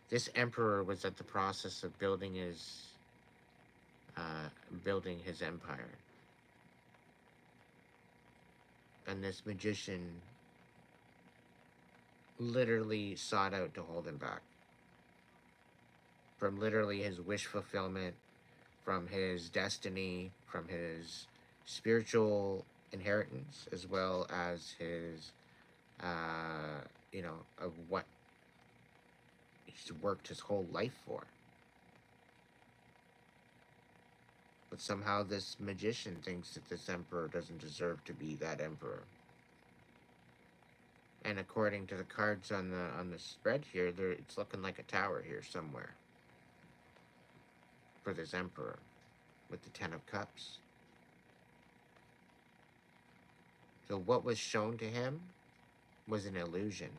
This emperor was at the process of building his empire, and this magician literally sought out to hold him back from literally his wish fulfillment, from his destiny, from his spiritual inheritance, as well as his, of what he's worked his whole life for. But somehow this magician thinks that this emperor doesn't deserve to be that emperor. And according to the cards on the spread here, it's looking like a tower here somewhere for this emperor with the Ten of Cups. So what was shown to him was an illusion.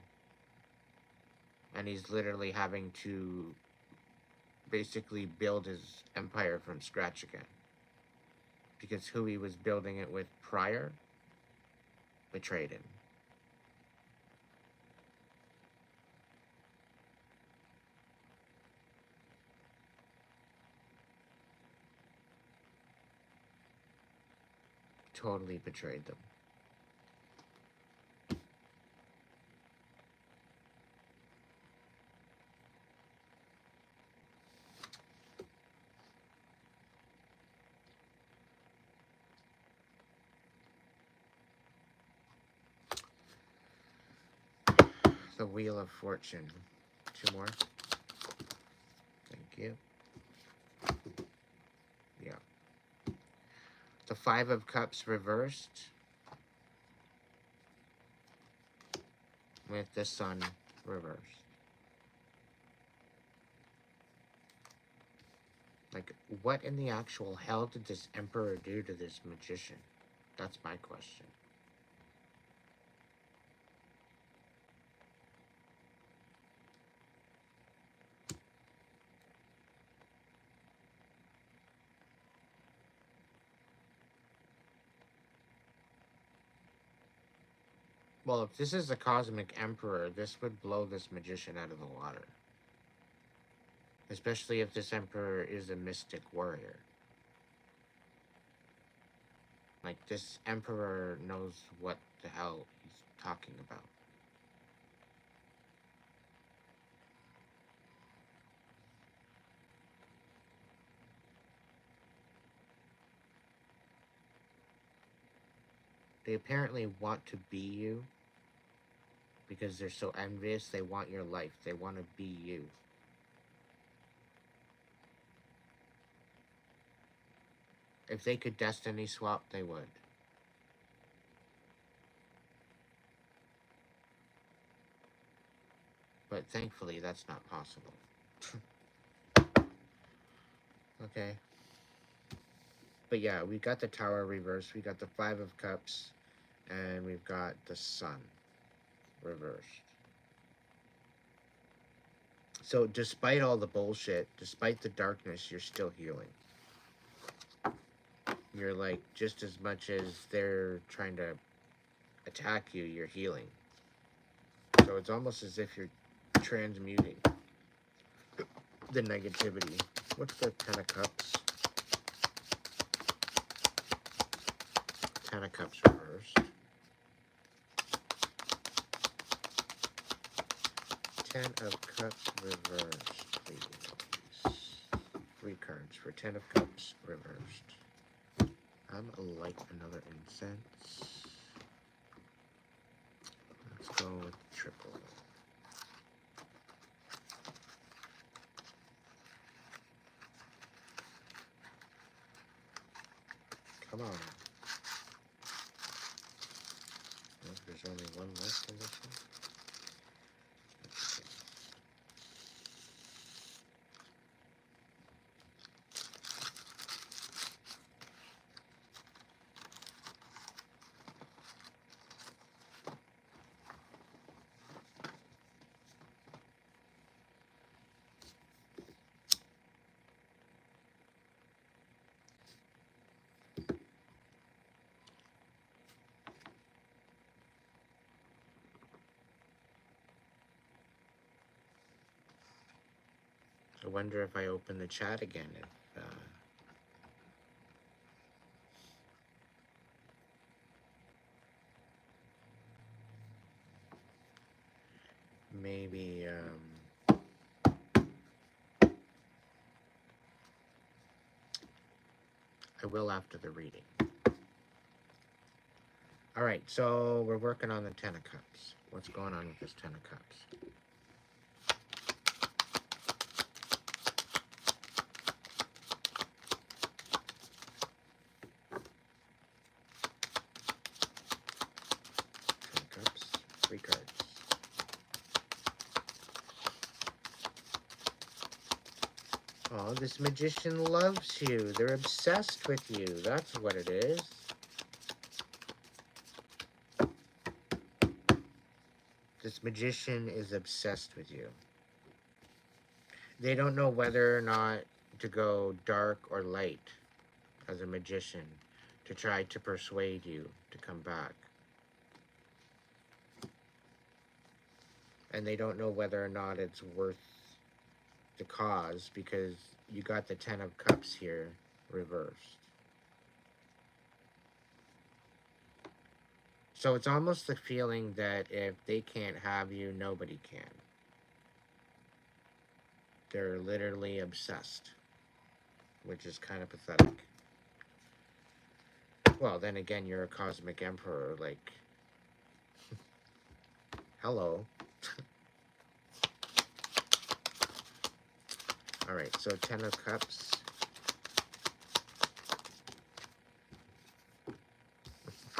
And he's literally having to basically build his empire from scratch again. Because who he was building it with prior betrayed him. Totally betrayed them. The Wheel of Fortune. Two more. Thank you. Yeah. The Five of Cups reversed with the Sun reversed. Like, what in the actual hell did this emperor do to this magician? That's my question. Well, if this is a cosmic emperor, this would blow this magician out of the water. Especially if this emperor is a mystic warrior. Like, this emperor knows what the hell he's talking about. They apparently want to be you because they're so envious. They want your life. They want to be you. If they could destiny swap, they would. But thankfully, that's not possible. Okay. But yeah, we got the Tower reversed. We got the Five of Cups. And we've got the Sun reversed. So despite all the bullshit, despite the darkness, you're still healing. You're like, just as much as they're trying to attack you, you're healing. So it's almost as if you're transmuting the negativity. What's the Ten of Cups? Ten of Cups reversed. Ten of Cups reversed, please. 3 cards for Ten of Cups reversed. I'm like another incense. Let's go with triple. Come on. Oh, there's only one left in this one. I wonder if I open the chat again, if maybe I will after the reading. All right, so we're working on the Ten of Cups. What's going on with this Ten of Cups? Ten of Cups, 3 cards. Oh, this magician loves you. They're obsessed with you. That's what it is. This magician is obsessed with you. They don't know whether or not to go dark or light as a magician to try to persuade you to come back. And they don't know whether or not it's worth the cause because you got the Ten of Cups here reversed. So it's almost the feeling that if they can't have you, nobody can. They're literally obsessed, which is kind of pathetic. Well, then again, you're a cosmic emperor, like, hello. All right, so Ten of Cups.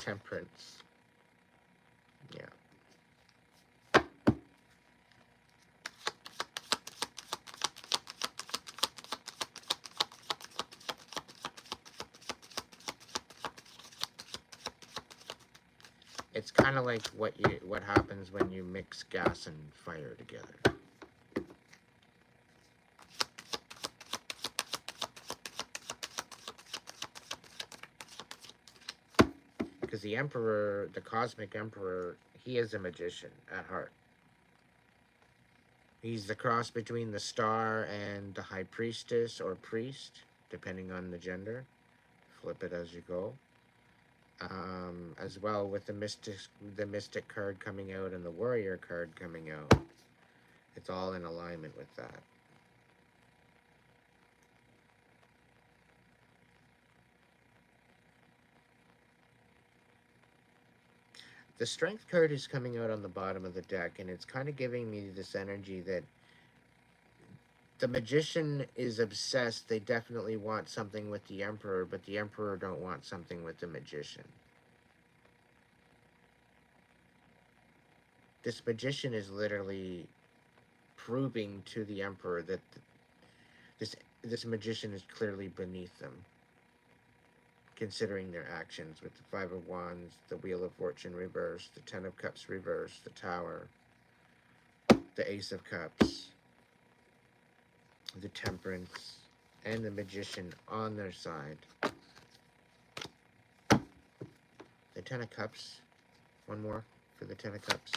Temperance. Yeah. It's kind of like what happens when you mix gas and fire together. Because the Emperor, the Cosmic Emperor, he is a magician at heart. He's the cross between the star and the High Priestess or priest, depending on the gender. Flip it as you go. As well with the mystic card coming out and the warrior card coming out. It's all in alignment with that. The strength card is coming out on the bottom of the deck, and it's kind of giving me this energy that The magician is obsessed. They definitely want something with the emperor, but the emperor don't want something with the magician. This magician is literally proving to the emperor that this magician is clearly beneath them, considering their actions with the Five of Wands, the Wheel of Fortune reversed, the Ten of Cups reversed, the Tower, the Ace of Cups, the Temperance, and the Magician on their side. The Ten of Cups, one more for the Ten of Cups.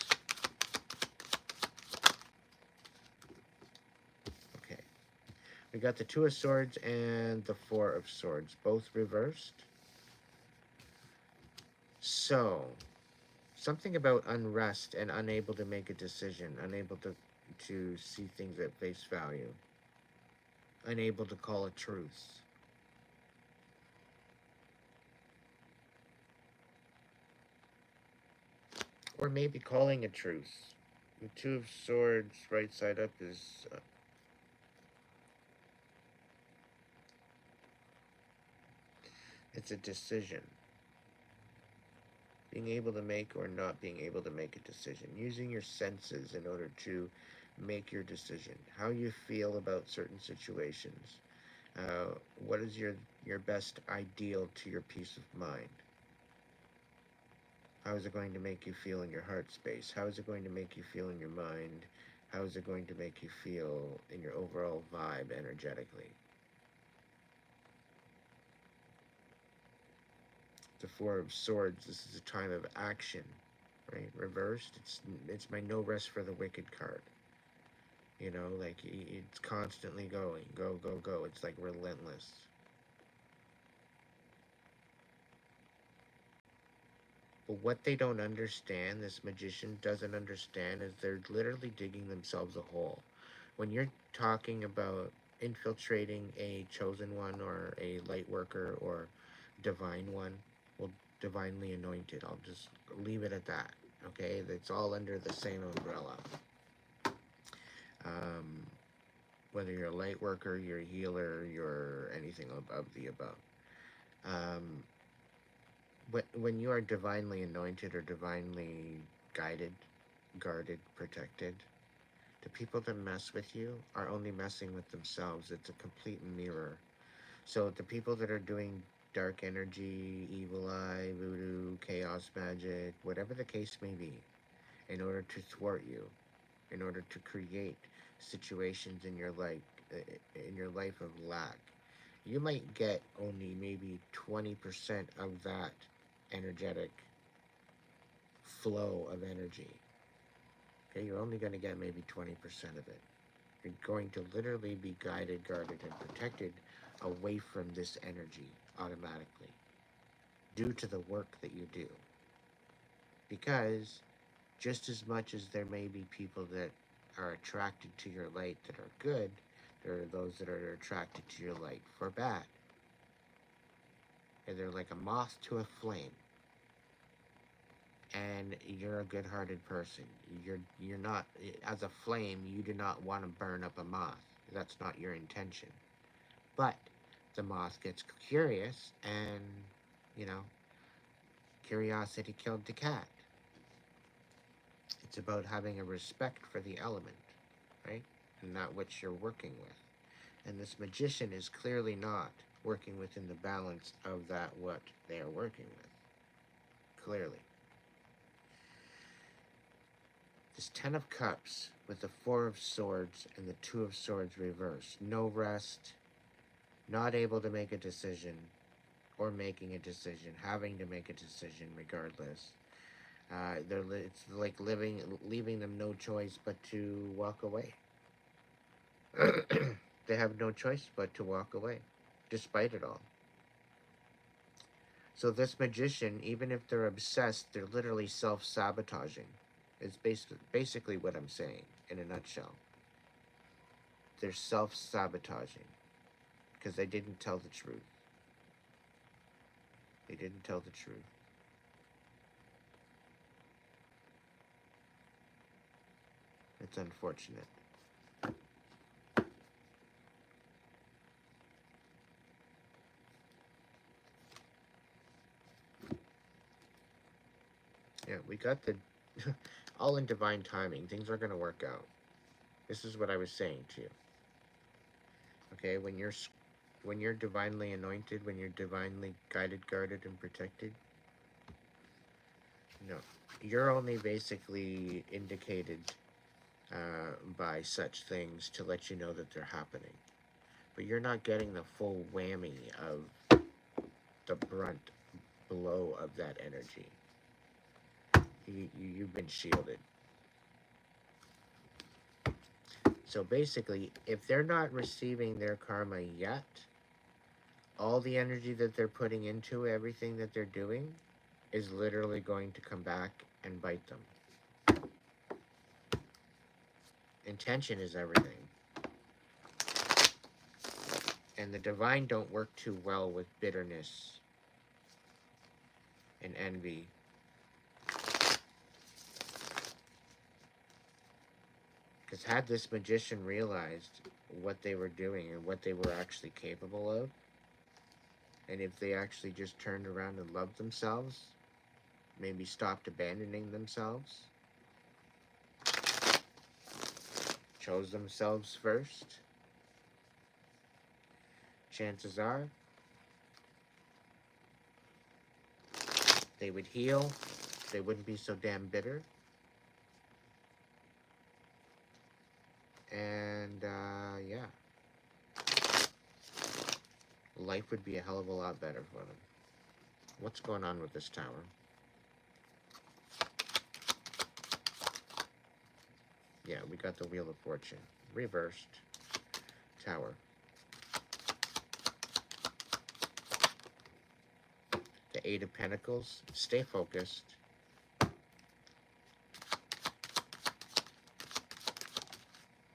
Okay. We got the Two of Swords and the Four of Swords, both reversed. So, something about unrest and unable to make a decision, unable to see things at face value, unable to call a truce. Or maybe calling a truce. The Two of Swords, right side up, is it's a decision. Being able to make or not being able to make a decision. Using your senses in order to make your decision. How you feel about certain situations. What is your best ideal to your peace of mind? How is it going to make you feel in your heart space? How is it going to make you feel in your mind? How is it going to make you feel in your overall vibe energetically? The Four of Swords, this is a time of action, right? Reversed, it's my no rest for the wicked card. You know, like it's constantly going, go, go, go. It's like relentless. But what they don't understand, this magician doesn't understand, is they're literally digging themselves a hole. When you're talking about infiltrating a chosen one or a light worker or divine one, well, divinely anointed, I'll just leave it at that. Okay, it's all under the same umbrella. Um, whether you're a light worker, you're a healer, you're anything of the above. Um, when you are divinely anointed or divinely guided, guarded, protected, the people that mess with you are only messing with themselves. It's a complete mirror. So the people that are doing dark energy, evil eye, voodoo, chaos magic, whatever the case may be, in order to thwart you, in order to create situations in your life of lack, you might get only maybe 20% of that energetic flow of energy. Okay, you're only going to get maybe 20% of it. You're going to literally be guided, guarded, and protected away from this energy automatically due to the work that you do. Because just as much as there may be people that are attracted to your light that are good, there are those that are attracted to your light for bad. And they're like a moth to a flame. And you're a good-hearted person. You're not, as a flame, you do not want to burn up a moth. That's not your intention. But the moth gets curious, and you know, curiosity killed the cat. It's about having a respect for the element, right? And that which you're working with. And this magician is clearly not working within the balance of that what they are working with. Clearly. This Ten of Cups with the Four of Swords and the Two of Swords reversed. No rest, not able to make a decision, or making a decision, having to make a decision regardless. It's like leaving them no choice but to walk away. They have no choice but to walk away, despite it all. So this magician, even if they're obsessed, they're literally self-sabotaging. It's basically what I'm saying in a nutshell. They're self-sabotaging because they didn't tell the truth. They didn't tell the truth. It's unfortunate. We got the all in divine timing. Things are going to work out. This is what I was saying to you. Okay, when you're divinely anointed, when you're divinely guided, guarded, and protected, no, you're only basically indicated by such things to let you know that they're happening. But you're not getting the full whammy of the brunt blow of that energy. You've been shielded. So basically, if they're not receiving their karma yet, all the energy that they're putting into everything that they're doing is literally going to come back and bite them. Intention is everything. And the divine don't work too well with bitterness and envy. Because had this magician realized what they were doing and what they were actually capable of, and if they actually just turned around and loved themselves, maybe stopped abandoning themselves, chose themselves first, chances are they would heal, they wouldn't be so damn bitter, and yeah, life would be a hell of a lot better for them. What's going on with this tower? Yeah, we got the Wheel of Fortune. Reversed. Tower. The Eight of Pentacles. Stay focused.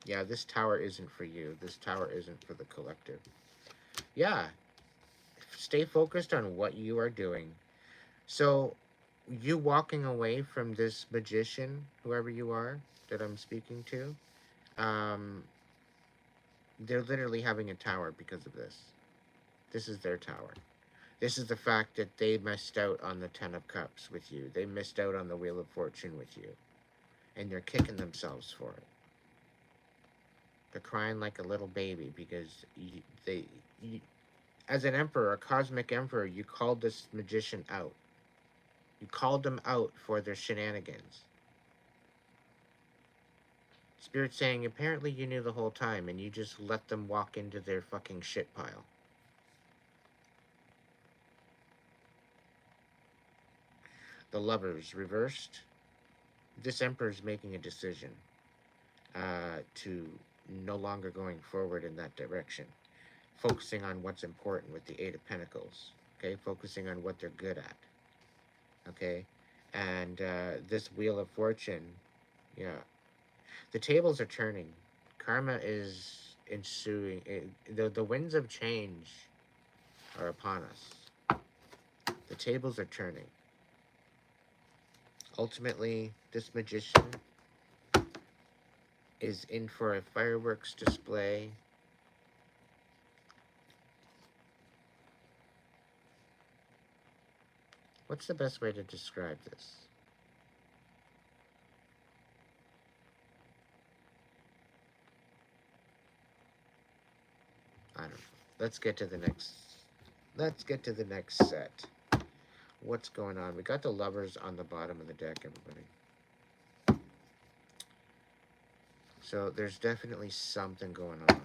Yeah, this tower isn't for you. This tower isn't for the collective. Yeah, stay focused on what you are doing. So, you walking away from this magician, whoever you are, that I'm speaking to, they're literally having a tower because of this. This is their tower. This is the fact that they missed out on the Ten of Cups with you. They missed out on the Wheel of Fortune with you. And they're kicking themselves for it. They're crying like a little baby because as an emperor, a cosmic emperor, you called this magician out. You called them out for their shenanigans. Spirit saying, apparently you knew the whole time and you just let them walk into their fucking shit pile. The Lovers reversed. This emperor is making a decision to no longer going forward in that direction. Focusing on what's important with the Eight of Pentacles. Okay, focusing on what they're good at. Okay, and this Wheel of Fortune, yeah, the tables are turning. Karma is ensuing. The winds of change are upon us. The tables are turning. Ultimately, this magician is in for a fireworks display. What's the best way to describe this? I don't know. Let's get to the next set. What's going on? We got the Lovers on the bottom of the deck, everybody. So there's definitely something going on.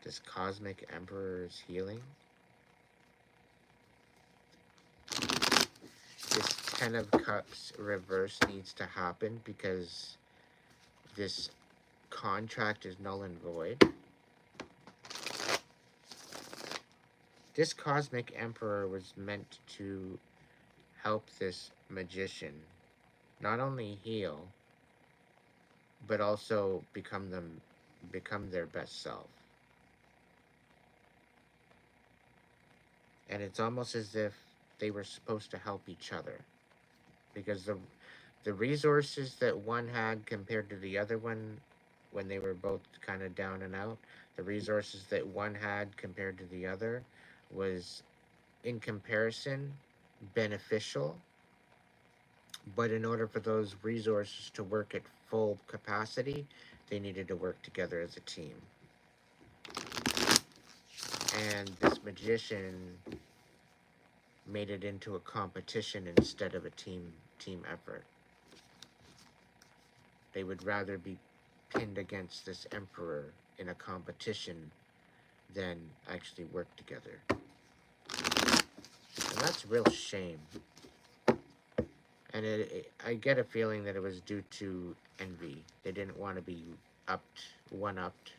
This Cosmic Emperor is healing. This Ten of Cups reverse needs to happen because this contract is null and void. This Cosmic Emperor was meant to help this magician not only heal, but also become their best self. And it's almost as if they were supposed to help each other, because the resources that one had compared to the other one when they were both kind of down and out. The resources that one had compared to the other was, in comparison, beneficial, but in order for those resources to work at full capacity, they needed to work together as a team. And this magician made it into a competition instead of a team effort. They would rather be pinned against this emperor in a competition than actually work together. And that's a real shame. And I get a feeling that it was due to envy. They didn't want to be one-upped.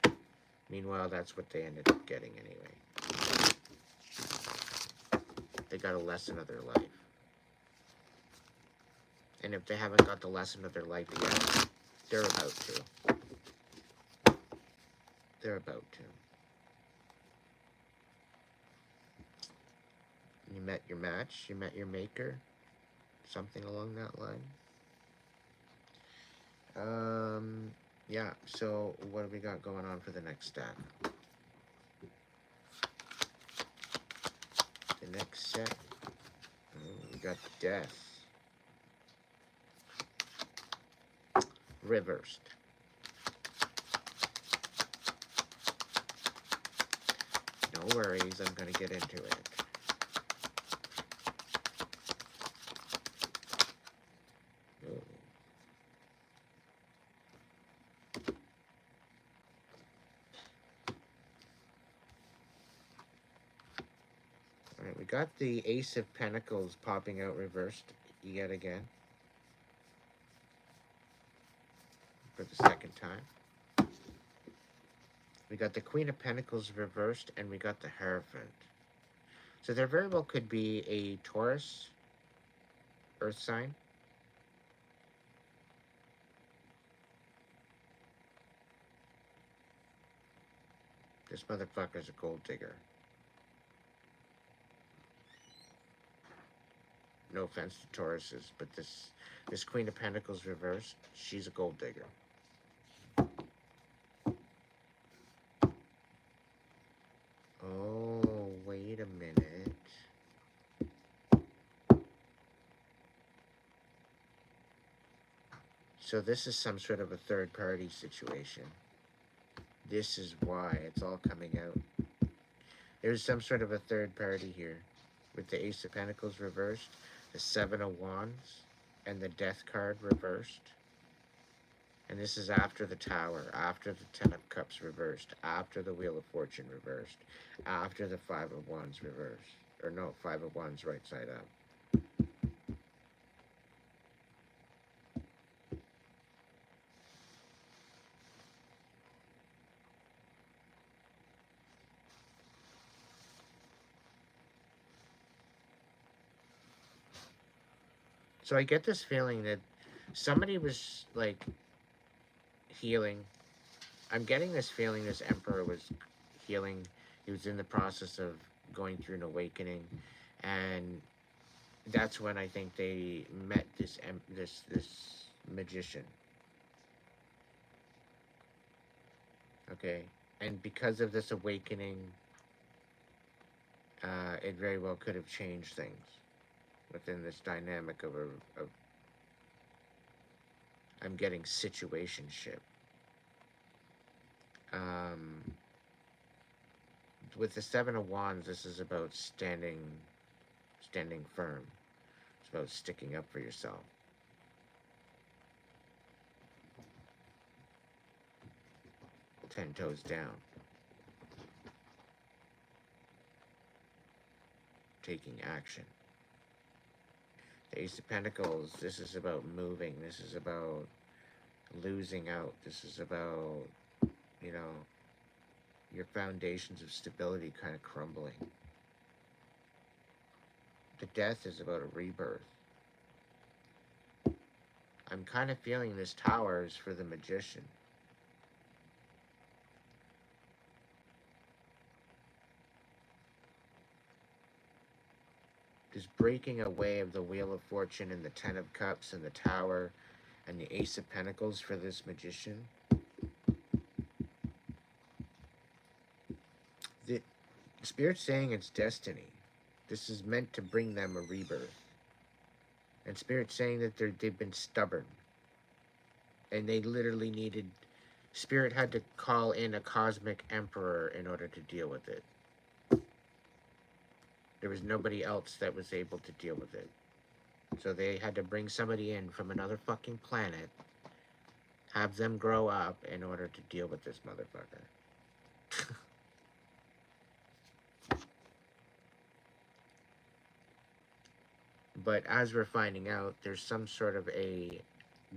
Meanwhile, that's what they ended up getting anyway. They got a lesson of their life. And if they haven't got the lesson of their life yet, they're about to. They're about to. You met your match, you met your maker, something along that line. Yeah, so what have we got going on for the next stack? The next set, we got death. Reversed. No worries, I'm gonna get into it. Alright, we got the Ace of Pentacles popping out reversed yet again. For the second time. We got the Queen of Pentacles reversed, and we got the Hierophant. So there very well could be a Taurus Earth sign. This motherfucker's a gold digger. No offense to Tauruses, but this Queen of Pentacles reversed, she's a gold digger. Oh, wait a minute. So this is some sort of a third-party situation. This is why it's all coming out. There's some sort of a third party here. With the Ace of Pentacles reversed, the Seven of Wands, and the Death card reversed. And this is after the Tower, after the Ten of Cups reversed, after the Wheel of Fortune reversed, after the Five of Wands reversed. Or no, Five of Wands right side up. So I get this feeling that somebody was, like, healing. I'm getting this feeling this Emperor was healing. He was in the process of going through an awakening. And that's when I think they met this magician. Okay? And because of this awakening, it very well could have changed things within this dynamic of I'm getting situationship. With the Seven of Wands, this is about standing firm. It's about sticking up for yourself. Ten toes down. Taking action. The Ace of Pentacles, this is about moving. This is about losing out. This is about, you know, your foundations of stability kind of crumbling. The Death is about a rebirth. I'm kind of feeling this Tower is for the Magician. This breaking away of the Wheel of Fortune and the Ten of Cups and the Tower and the Ace of Pentacles for this Magician Spirit's saying it's destiny. This is meant to bring them a rebirth. And Spirit's saying that they've been stubborn. And they literally needed... Spirit had to call in a cosmic emperor in order to deal with it. There was nobody else that was able to deal with it. So they had to bring somebody in from another fucking planet, have them grow up in order to deal with this motherfucker. But as we're finding out, there's some sort of a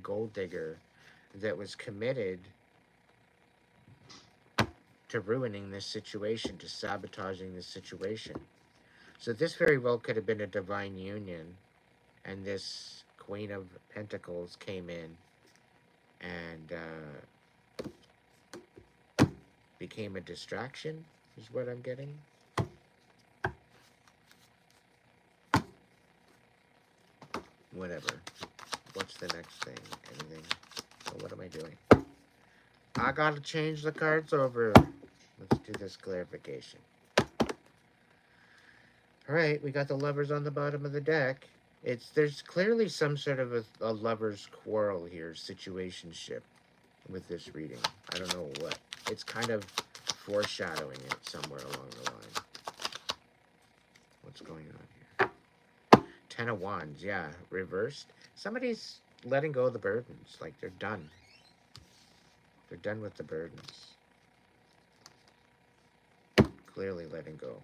gold digger that was committed to ruining this situation, to sabotaging this situation. So this very well could have been a divine union, and this Queen of Pentacles came in and became a distraction, is what I'm getting. Whatever. What's the next thing? Anything? Oh, what am I doing? I gotta change the cards over. Let's do this clarification. Alright, we got the lovers on the bottom of the deck. There's clearly some sort of a lover's quarrel here, situationship, with this reading. I don't know what. It's kind of foreshadowing it somewhere along the line. What's going on here? 10 of Wands, yeah, reversed. Somebody's letting go of the burdens, like they're done. They're done with the burdens. Clearly letting go.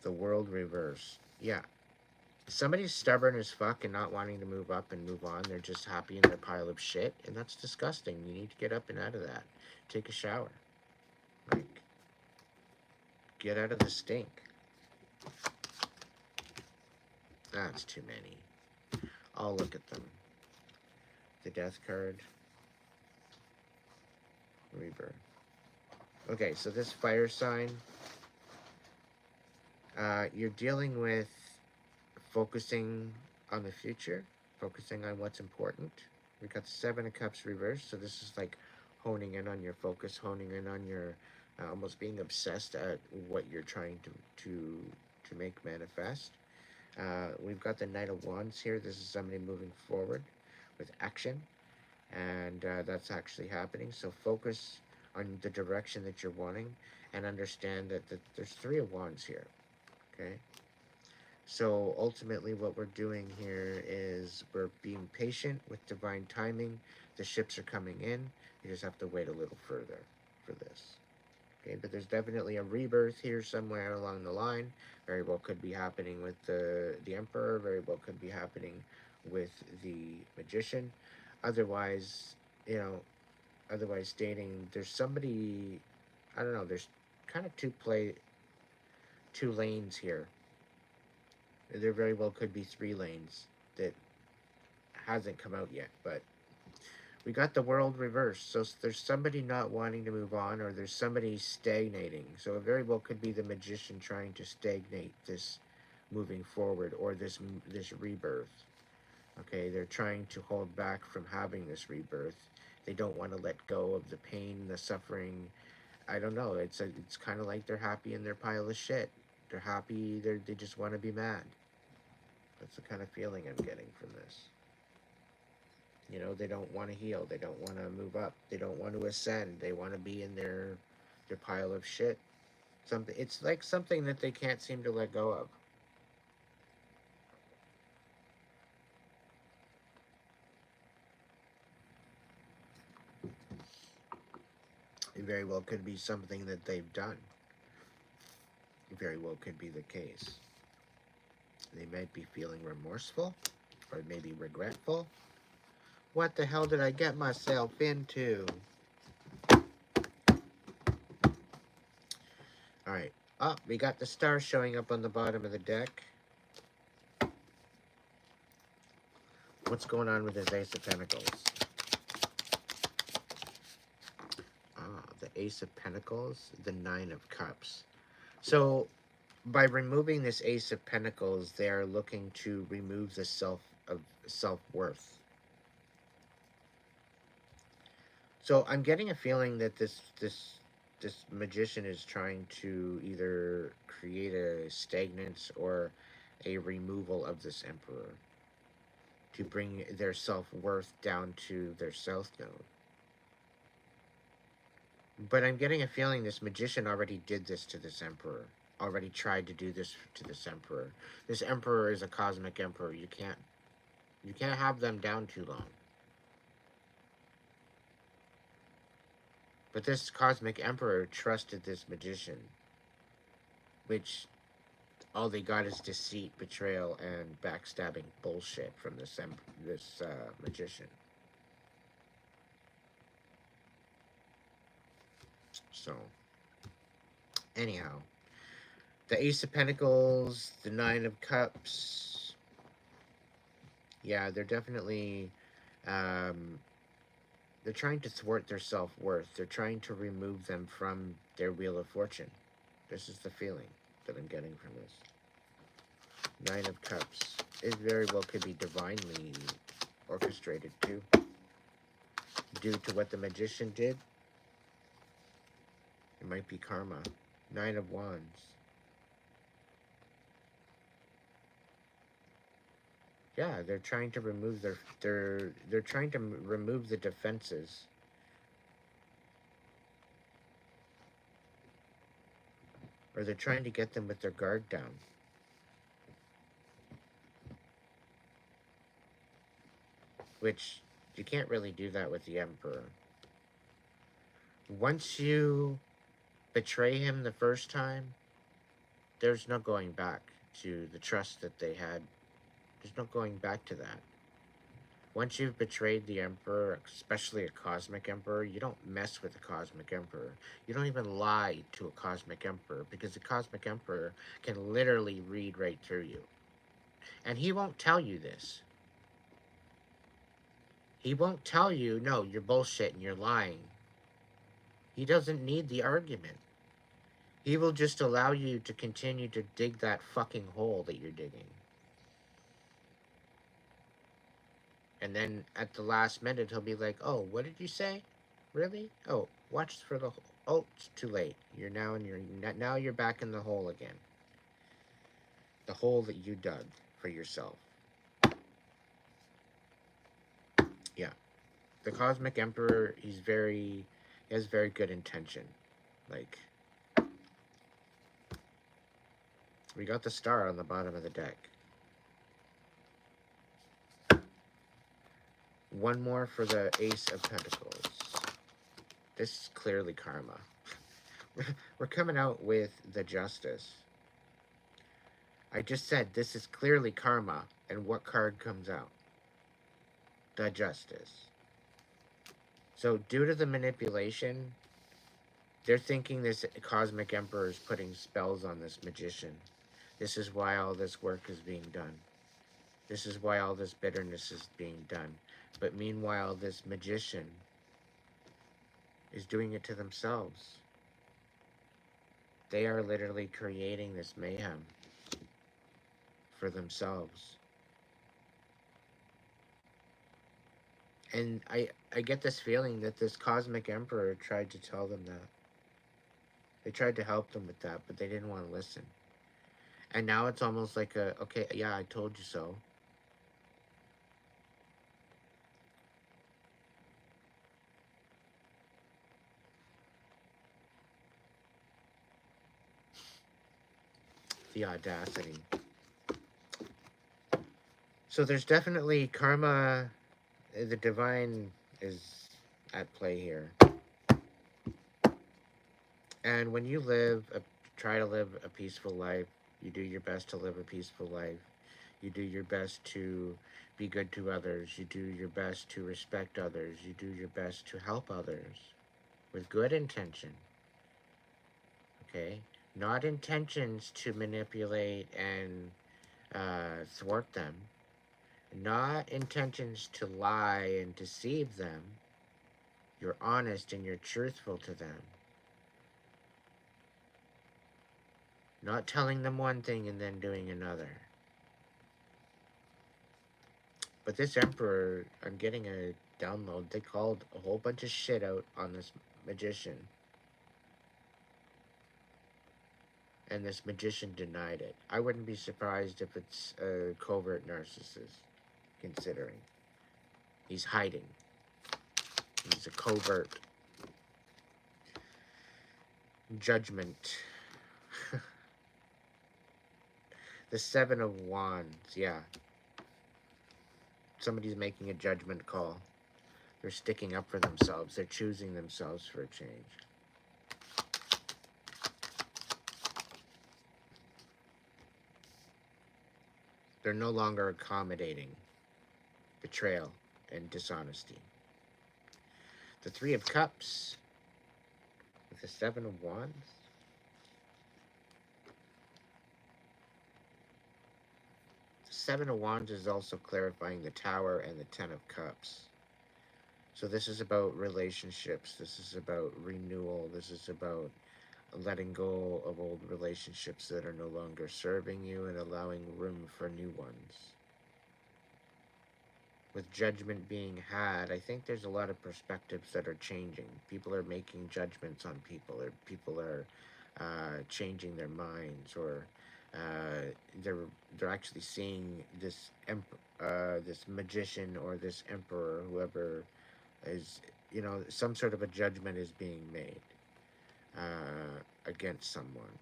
The World reversed. Yeah. Somebody's stubborn as fuck and not wanting to move up and move on. They're just happy in their pile of shit. And that's disgusting. You need to get up and out of that. Take a shower. Like, get out of the stink. That's too many. I'll look at them. The Death card. Rebirth. Okay, so this fire sign. You're dealing with focusing on the future, focusing on what's important. We got the Seven of Cups reversed, so this is like honing in on your focus, honing in on your almost being obsessed at what you're trying to make manifest. We've got the Knight of Wands here. This is somebody moving forward with action, and that's actually happening. So focus on the direction that you're wanting, and understand that there's Three of Wands here. Okay. So ultimately what we're doing here is we're being patient with divine timing. The ships are coming in. You just have to wait a little further for this. Okay, but there's definitely a rebirth here somewhere along the line. Very well could be happening with the Emperor. Very well could be happening with the Magician. Otherwise, otherwise stating there's somebody, I don't know, there's kind of two lanes here. There very well could be 3 lanes that hasn't come out yet, but we got the World reversed. So there's somebody not wanting to move on, or there's somebody stagnating. So it very well could be the Magician trying to stagnate this moving forward, or this rebirth. Okay, they're trying to hold back from having this rebirth. They don't want to let go of the pain, the suffering. I don't know. It's kind of like they're happy in their pile of shit. They're happy. They just want to be mad. That's the kind of feeling I'm getting from this. They don't want to heal. They don't want to move up. They don't want to ascend. They want to be in their pile of shit. It's like something that they can't seem to let go of. It very well could be something that they've done. It very well could be the case. They might be feeling remorseful, or maybe regretful. What the hell did I get myself into? Alright. Oh, we got the stars showing up on the bottom of the deck. What's going on with this Ace of Pentacles? The Ace of Pentacles, the Nine of Cups. So, by removing this Ace of Pentacles, they are looking to remove the self-worth. So I'm getting a feeling that this magician is trying to either create a stagnance or a removal of this emperor to bring their self-worth down to their south node. But I'm getting a feeling this magician already did this to this emperor. Already tried to do this to this emperor. This emperor is a cosmic emperor. You can't have them down too long. But this cosmic emperor trusted this magician, which all they got is deceit, betrayal, and backstabbing bullshit from this magician. So, anyhow, the Ace of Pentacles, the Nine of Cups. Yeah, they're definitely um, they're trying to thwart their self-worth. They're trying to remove them from their Wheel of Fortune. This is the feeling that I'm getting from this. Nine of Cups. It very well could be divinely orchestrated too, due to what the magician did. It might be karma. Nine of Wands. Yeah, they're trying to remove they're trying to remove the defenses. Or they're trying to get them with their guard down. Which you can't really do that with the Emperor. Once you betray him the first time, there's no going back to the trust that they had. There's no going back to that. Once you've betrayed the Emperor, especially a Cosmic Emperor, you don't mess with a Cosmic Emperor. You don't even lie to a Cosmic Emperor, because the Cosmic Emperor can literally read right through you. And he won't tell you this. He won't tell you, no, you're bullshit and you're lying. He doesn't need the argument. He will just allow you to continue to dig that fucking hole that you're digging. And then at the last minute, he'll be like, oh, what did you say? Really? Oh, watch for the hole. Oh, it's too late. Now you're back in the hole again. The hole that you dug for yourself. Yeah. The Cosmic Emperor, he has very good intention. Like, we got the star on the bottom of the deck. One more for the Ace of Pentacles. This is clearly karma. We're coming out with the Justice. I just said this is clearly karma, and what card comes out? The Justice. So due to the manipulation, they're thinking this Cosmic Emperor is putting spells on this magician. This is why all this work is being done. This is why all this bitterness is being done. But meanwhile, this magician is doing it to themselves. They are literally creating this mayhem for themselves. And I get this feeling that this Cosmic Emperor tried to tell them that. They tried to help them with that, but they didn't want to listen. And now it's almost like okay, yeah, I told you so. The audacity. So there's definitely karma. The divine is at play here. And when you try to live a peaceful life, you do your best to live a peaceful life. You do your best to be good to others. You do your best to respect others. You do your best to help others with good intention. Okay? Not intentions to manipulate and thwart them. Not intentions to lie and deceive them. You're honest and you're truthful to them. Not telling them one thing and then doing another. But this Emperor, I'm getting download, they called a whole bunch of shit out on this magician. And this magician denied it. I wouldn't be surprised if it's a covert narcissist, considering. He's hiding. He's a covert. Judgment. The Seven of Wands, yeah. Somebody's making a judgment call. They're sticking up for themselves. They're choosing themselves for a change. They're no longer accommodating betrayal and dishonesty. The Three of Cups with the Seven of Wands. The Seven of Wands is also clarifying the Tower and the Ten of Cups. So this is about relationships. This is about renewal. This is about letting go of old relationships that are no longer serving you and allowing room for new ones. With judgment being had, I think there's a lot of perspectives that are changing. People are making judgments on people, or people are changing their minds, or they're actually seeing this this magician or this emperor, whoever is, you know, some sort of a judgment is being made against someone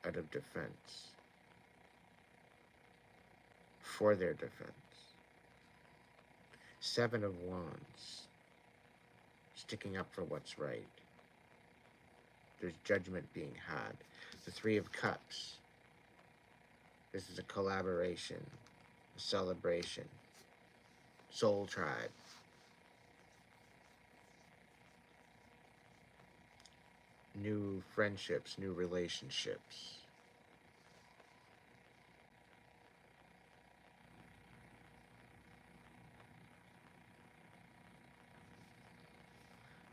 out of defense, for their defense. Seven of Wands, sticking up for what's right. There's judgment being had. The Three of Cups, this is a collaboration, a celebration, soul tribe. New friendships, new relationships.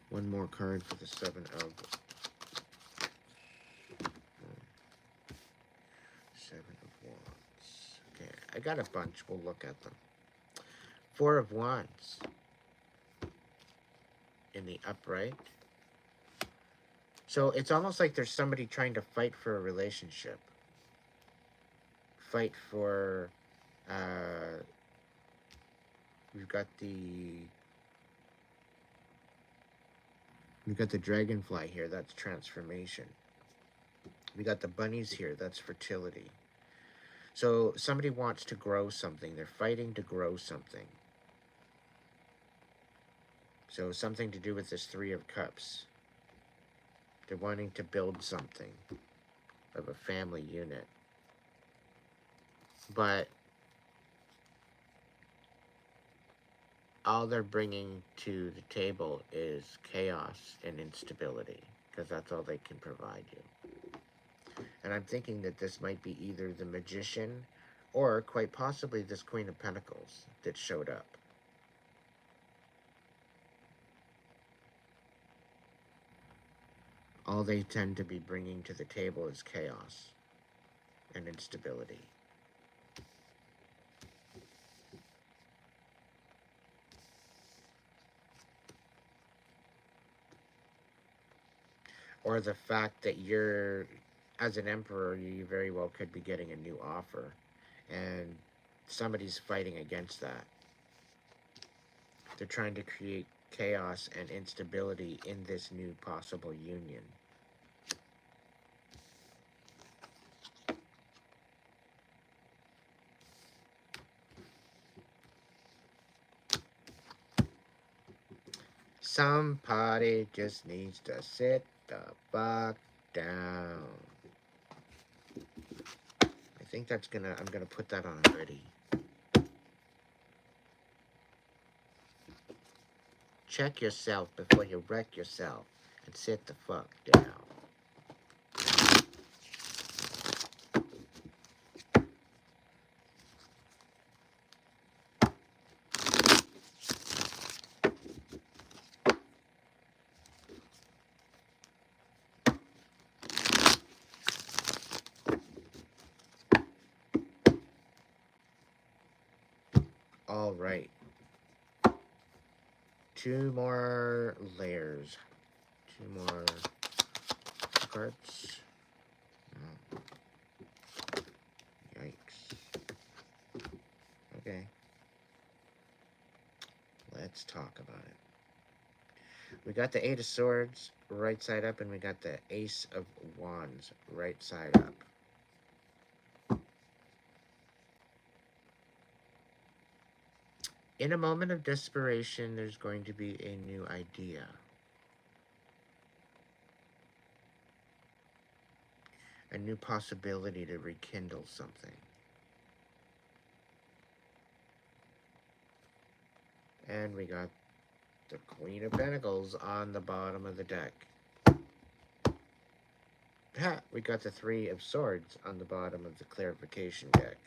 One more card for the Seven of Wands. Okay, I got a bunch. We'll look at them. Four of Wands in the upright. So it's almost like there's somebody trying to fight for a relationship. Fight for, we've got the dragonfly here, that's transformation. We got the bunnies here, that's fertility. So somebody wants to grow something. They're fighting to grow something. So something to do with this Three of Cups. They're wanting to build something of a family unit. But all they're bringing to the table is chaos and instability, because that's all they can provide you. And I'm thinking that this might be either the magician or quite possibly this Queen of Pentacles that showed up. All they tend to be bringing to the table is chaos and instability. Or the fact that you're, as an emperor, you very well could be getting a new offer, and somebody's fighting against that. They're trying to create chaos and instability in this new possible union. Somebody just needs to sit the fuck down. I think that's I'm gonna put that on already. Check yourself before you wreck yourself and sit the fuck down. All right. 2 more layers. 2 more cards. Oh, yikes. Okay. Let's talk about it. We got the 8 of Swords right side up, and we got the Ace of Wands right side up. In a moment of desperation, there's going to be a new idea. A new possibility to rekindle something. And we got the Queen of Pentacles on the bottom of the deck. Ha! We got the 3 of Swords on the bottom of the clarification deck.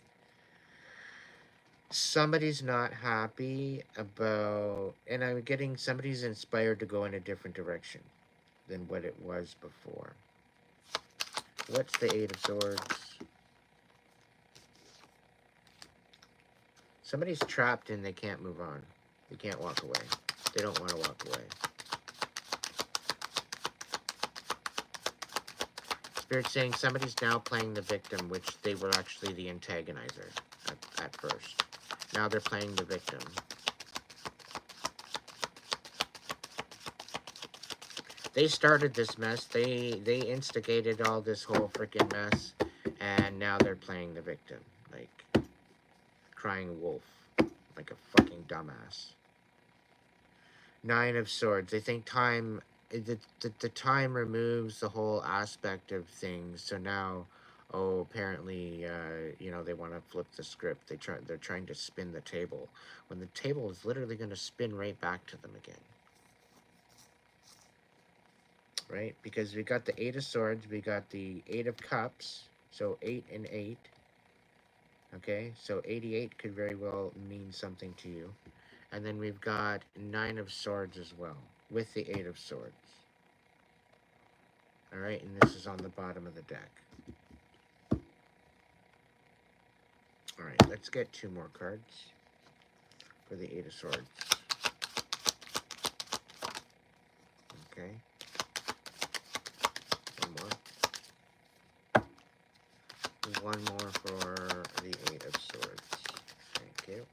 Somebody's not happy about, and I'm getting somebody's inspired to go in a different direction than what it was before. What's the 8 of Swords? Somebody's trapped and they can't move on. They can't walk away. They don't want to walk away. Spirit's saying somebody's now playing the victim, which they were actually the antagonizer at first. Now they're playing the victim. They started this mess. They instigated all this whole freaking mess, and now they're playing the victim, like crying wolf, like a fucking dumbass. 9 of Swords. They think time, the time removes the whole aspect of things. So now, oh, apparently, you know, they want to flip the script. They're trying to spin the table, when the table is literally going to spin right back to them again. Right? Because we got the 8 of Swords, we got the 8 of Cups, so 8 and 8. Okay, so 88 could very well mean something to you. And then we've got 9 of Swords as well, with the 8 of Swords. Alright, and this is on the bottom of the deck. Alright, let's get 2 more cards for the 8 of Swords. Okay. 1 more for the 8 of Swords. Thank you.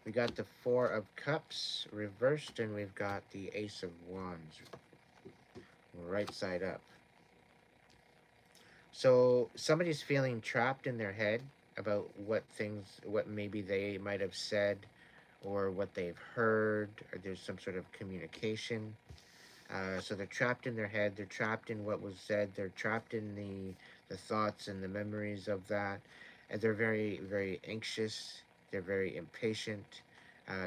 We got the 4 of Cups reversed, and we've got the Ace of Wands right side up. So somebody's feeling trapped in their head about what maybe they might have said, or what they've heard, or there's some sort of communication. So they're trapped in their head, they're trapped in what was said, they're trapped in the thoughts and the memories of that, and they're very, very anxious, they're very impatient,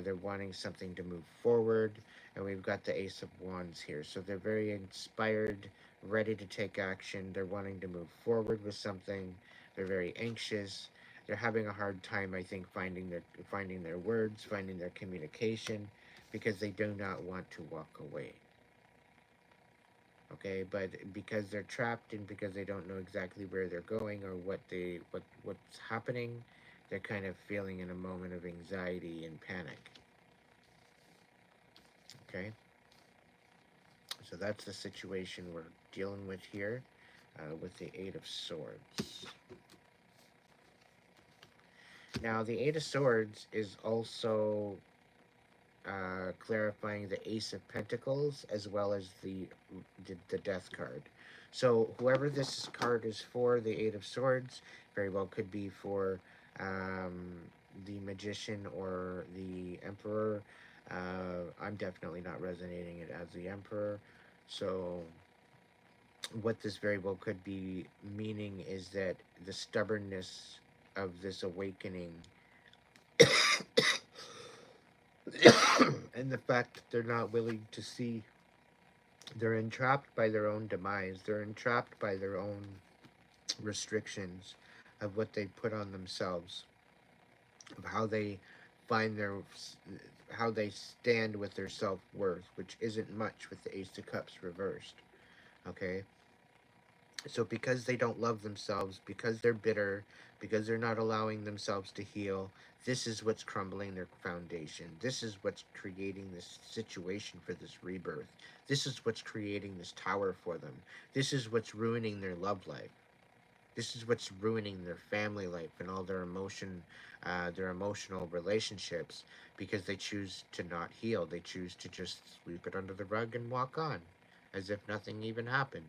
they're wanting something to move forward, and we've got the Ace of Wands here. So they're very inspired, ready to take action, they're wanting to move forward with something, they're very anxious, they're having a hard time, I think, finding their words, finding their communication, because they do not want to walk away. Okay, but because they're trapped and because they don't know exactly where they're going or what's happening, they're kind of feeling in a moment of anxiety and panic. Okay, so that's the situation we're dealing with here with the 8 of Swords. Now, the 8 of Swords is also clarifying the Ace of Pentacles as well as the Death card. So whoever this card is for, the 8 of Swords, very well could be for the Magician or the Emperor. I'm definitely not resonating it as the Emperor. So what this very well could be meaning is that the stubbornness of this awakening and the fact that they're not willing to see, they're entrapped by their own demise, they're entrapped by their own restrictions of what they put on themselves, of how they find how they stand with their self-worth, which isn't much with the Ace of Cups reversed. Okay, so because they don't love themselves, because they're bitter, because they're not allowing themselves to heal. This is what's crumbling their foundation. This is what's creating this situation for this rebirth. This is what's creating this tower for them. This is what's ruining their love life. This is what's ruining their family life and all their emotional relationships, because they choose to not heal. They choose to just sweep it under the rug and walk on, as if nothing even happened.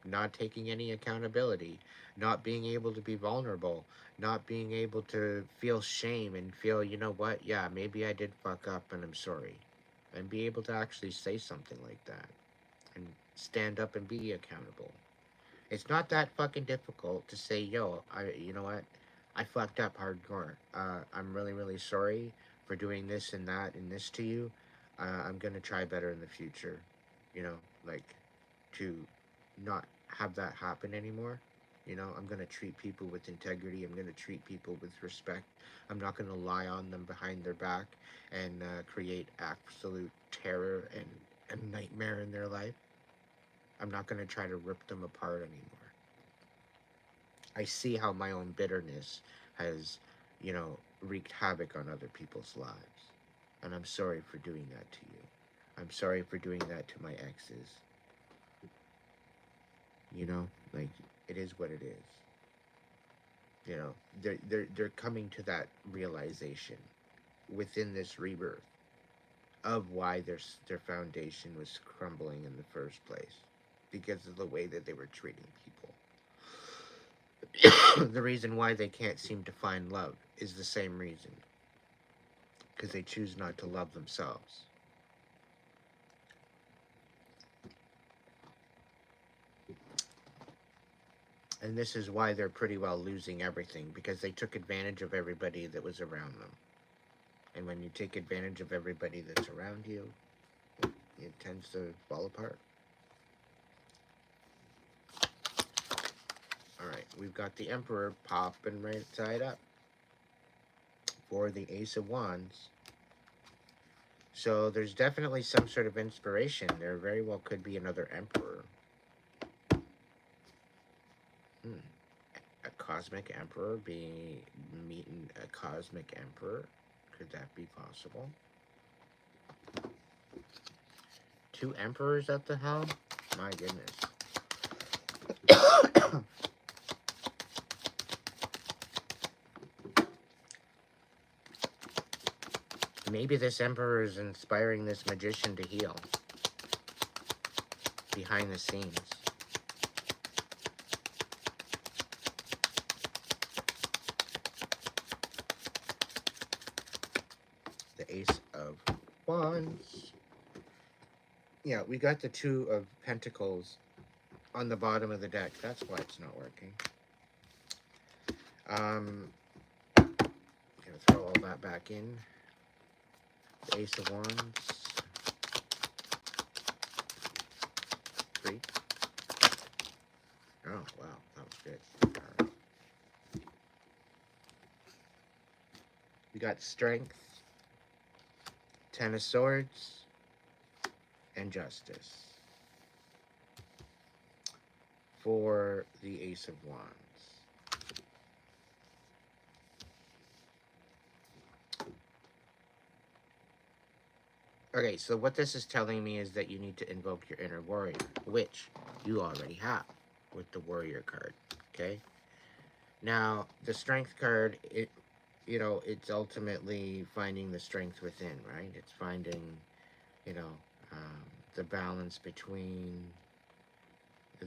Not taking any accountability, not being able to be vulnerable, not being able to feel shame and feel, you know what, yeah, maybe I did fuck up and I'm sorry. And be able to actually say something like that and stand up and be accountable. It's not that fucking difficult to say, yo, you know what? I fucked up hardcore. I'm really, really sorry for doing this and that and this to you. I'm gonna try better in the future. You know, like, to not have that happen anymore. You know, I'm gonna treat people with integrity. I'm gonna treat people with respect. I'm not gonna lie on them behind their back and create absolute terror and nightmare in their life. I'm not gonna try to rip them apart anymore. I see how my own bitterness has, wreaked havoc on other people's lives. And I'm sorry for doing that to you. I'm sorry for doing that to my exes. Like, it is what it is. They're coming to that realization within this rebirth of why their foundation was crumbling in the first place, because of the way that they were treating people. The reason why they can't seem to find love is the same reason, because they choose not to love themselves. And this is why they're pretty well losing everything, because they took advantage of everybody that was around them. And when you take advantage of everybody that's around you, it tends to fall apart. Alright, we've got the Emperor popping right side up for the Ace of Wands. So there's definitely some sort of inspiration. There very well could be another Emperor. A Cosmic Emperor meeting a Cosmic Emperor. Could that be possible? Two Emperors at the helm? My goodness. Maybe this Emperor is inspiring this Magician to heal behind the scenes. The Ace of Wands. Yeah, we got the Two of Pentacles on the bottom of the deck. That's why it's not working. Gonna throw all that back in. The Ace of Wands. 3. Oh, wow, that was good. All right. We got Strength, Ten of Swords, and Justice for the Ace of Wands. Okay, so what this is telling me is that you need to invoke your inner warrior, which you already have with the warrior card, okay? Now, the strength card, it's ultimately finding the strength within, right? It's finding, the balance between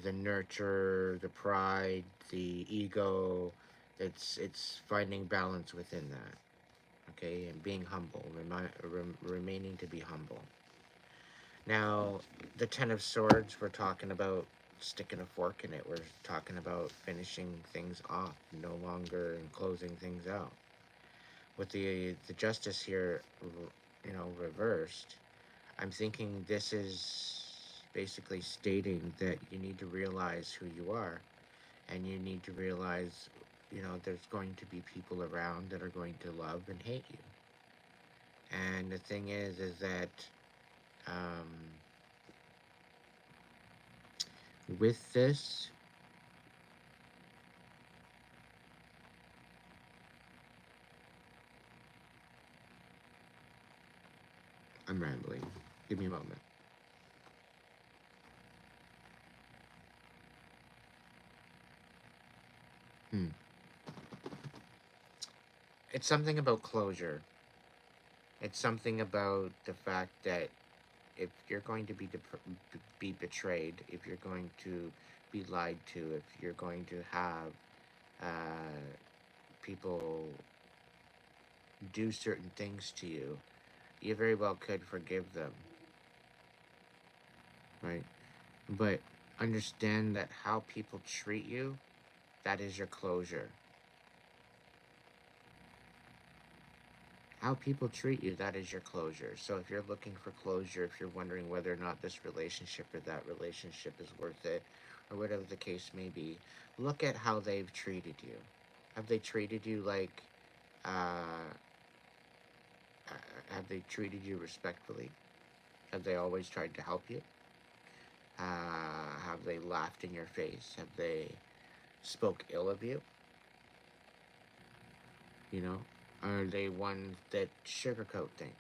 the nurture, the pride, the ego. It's finding balance within that. Okay, and being humble, remaining to be humble. Now, the Ten of Swords, we're talking about sticking a fork in it. We're talking about finishing things off, no longer and closing things out. With the Justice here, reversed, I'm thinking this is basically stating that you need to realize who you are, and you need to realize, there's going to be people around that are going to love and hate you. And the thing is that with this, I'm rambling. Give me a moment. It's something about closure. It's something about the fact that if you're going to be betrayed, if you're going to be lied to, if you're going to have people do certain things to you, you very well could forgive them, right? But understand that how people treat you, that is your closure. How people treat you, that is your closure. So if you're looking for closure, if you're wondering whether or not this relationship or that relationship is worth it, or whatever the case may be, look at how they've treated you. Have they treated you like, uh, have they treated you respectfully? Have they always tried to help you? Have they laughed in your face? Have they spoke ill of you? You know, are they ones that sugarcoat things?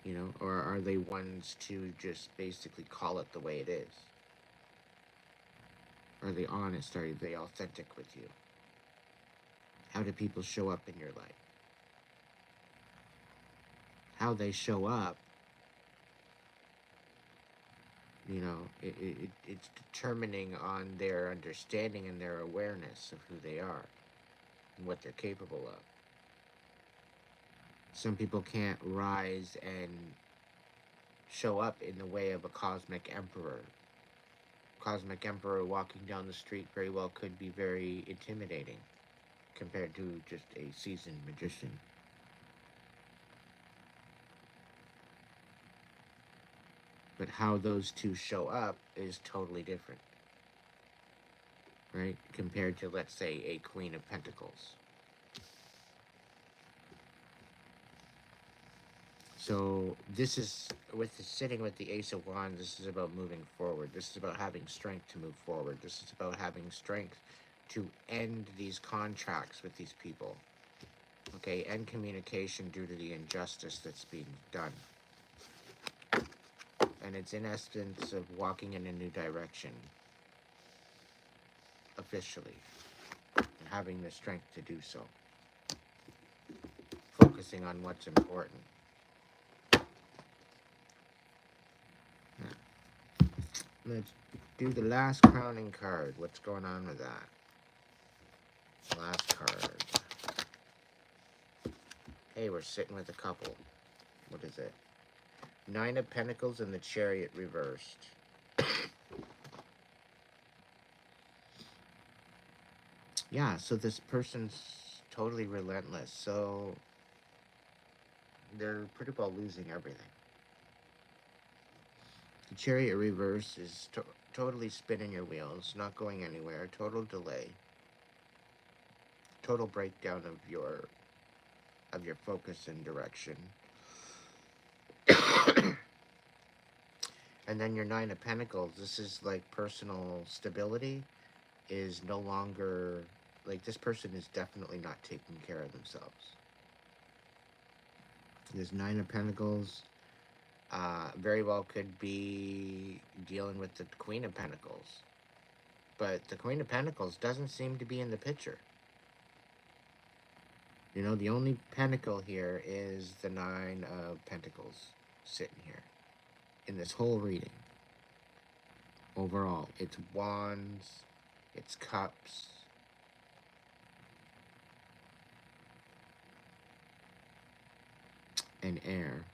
You know, or are they ones to just basically call it the way it is? Are they honest? Are they authentic with you? How do people show up in your life? How they show up, you know, it's determining on their understanding and their awareness of who they are and what they're capable of. Some people can't rise and show up in the way of a cosmic emperor. Cosmic emperor walking down the street very well could be very intimidating compared to just a seasoned magician. But how those two show up is totally different, right? Compared to, let's say, a Queen of Pentacles. So this is, sitting with the Ace of Wands, this is about moving forward. This is about having strength to move forward. This is about having strength to end these contracts with these people. Okay, end communication due to the injustice that's being done. And it's in essence of walking in a new direction, officially, and having the strength to do so. Focusing on what's important. Let's do the last crowning card. What's going on with that? Last card. Hey, we're sitting with a couple. What is it? Nine of Pentacles and the Chariot reversed. Yeah, so this person's totally relentless. So they're pretty well losing everything. The Chariot reverse is totally spinning your wheels, not going anywhere, total delay, total breakdown of your focus and direction. And then your Nine of Pentacles, this is like personal stability is no longer, like this person is definitely not taking care of themselves. This Nine of Pentacles very well could be dealing with the Queen of Pentacles. But the Queen of Pentacles doesn't seem to be in the picture. You know, the only pentacle here is the Nine of Pentacles sitting here in this whole reading. Overall, it's Wands, it's Cups, and Air.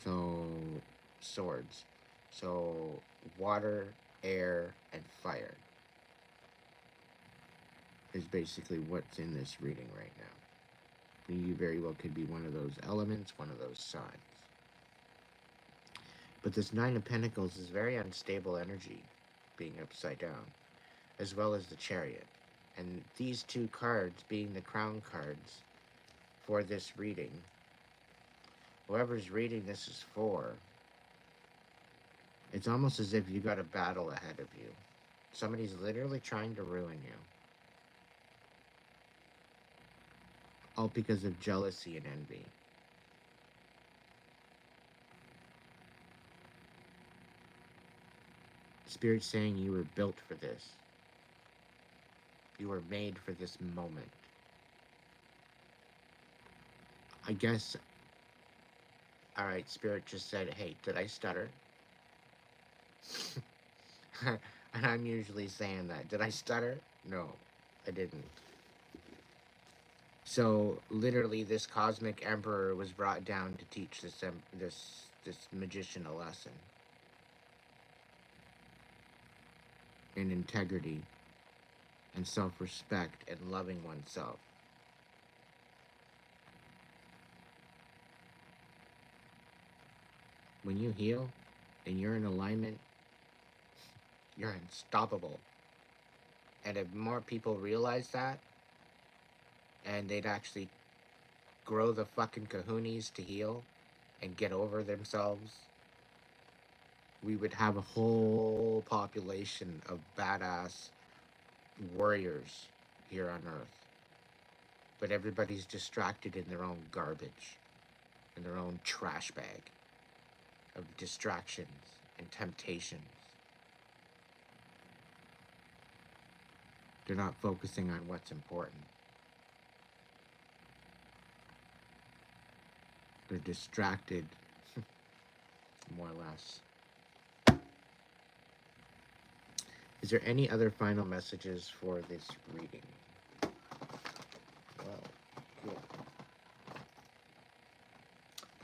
So, Swords. So, water, air, and fire is basically what's in this reading right now. You very well could be one of those elements, one of those signs. But this Nine of Pentacles is very unstable energy being upside down, as well as the Chariot. And these two cards being the crown cards for this reading, whoever's reading this is for, it's almost as if you got a battle ahead of you. Somebody's literally trying to ruin you. all because of jealousy and envy. Spirit saying you were built for this. You were made for this moment. I guess, alright, Spirit just said, hey, did I stutter? And I'm usually saying that. Did I stutter? No, I didn't. So literally, this cosmic emperor was brought down to teach this magician a lesson in integrity and self-respect and loving oneself. When you heal and you're in alignment, you're unstoppable. And if more people realize that, and they'd actually grow the fucking kahunas to heal and get over themselves, we would have a whole population of badass warriors here on Earth. But everybody's distracted in their own garbage, in their own trash bag of distractions and temptations. They're not focusing on what's important. They're distracted, more or less. Is there any other final messages for this reading? Well, good.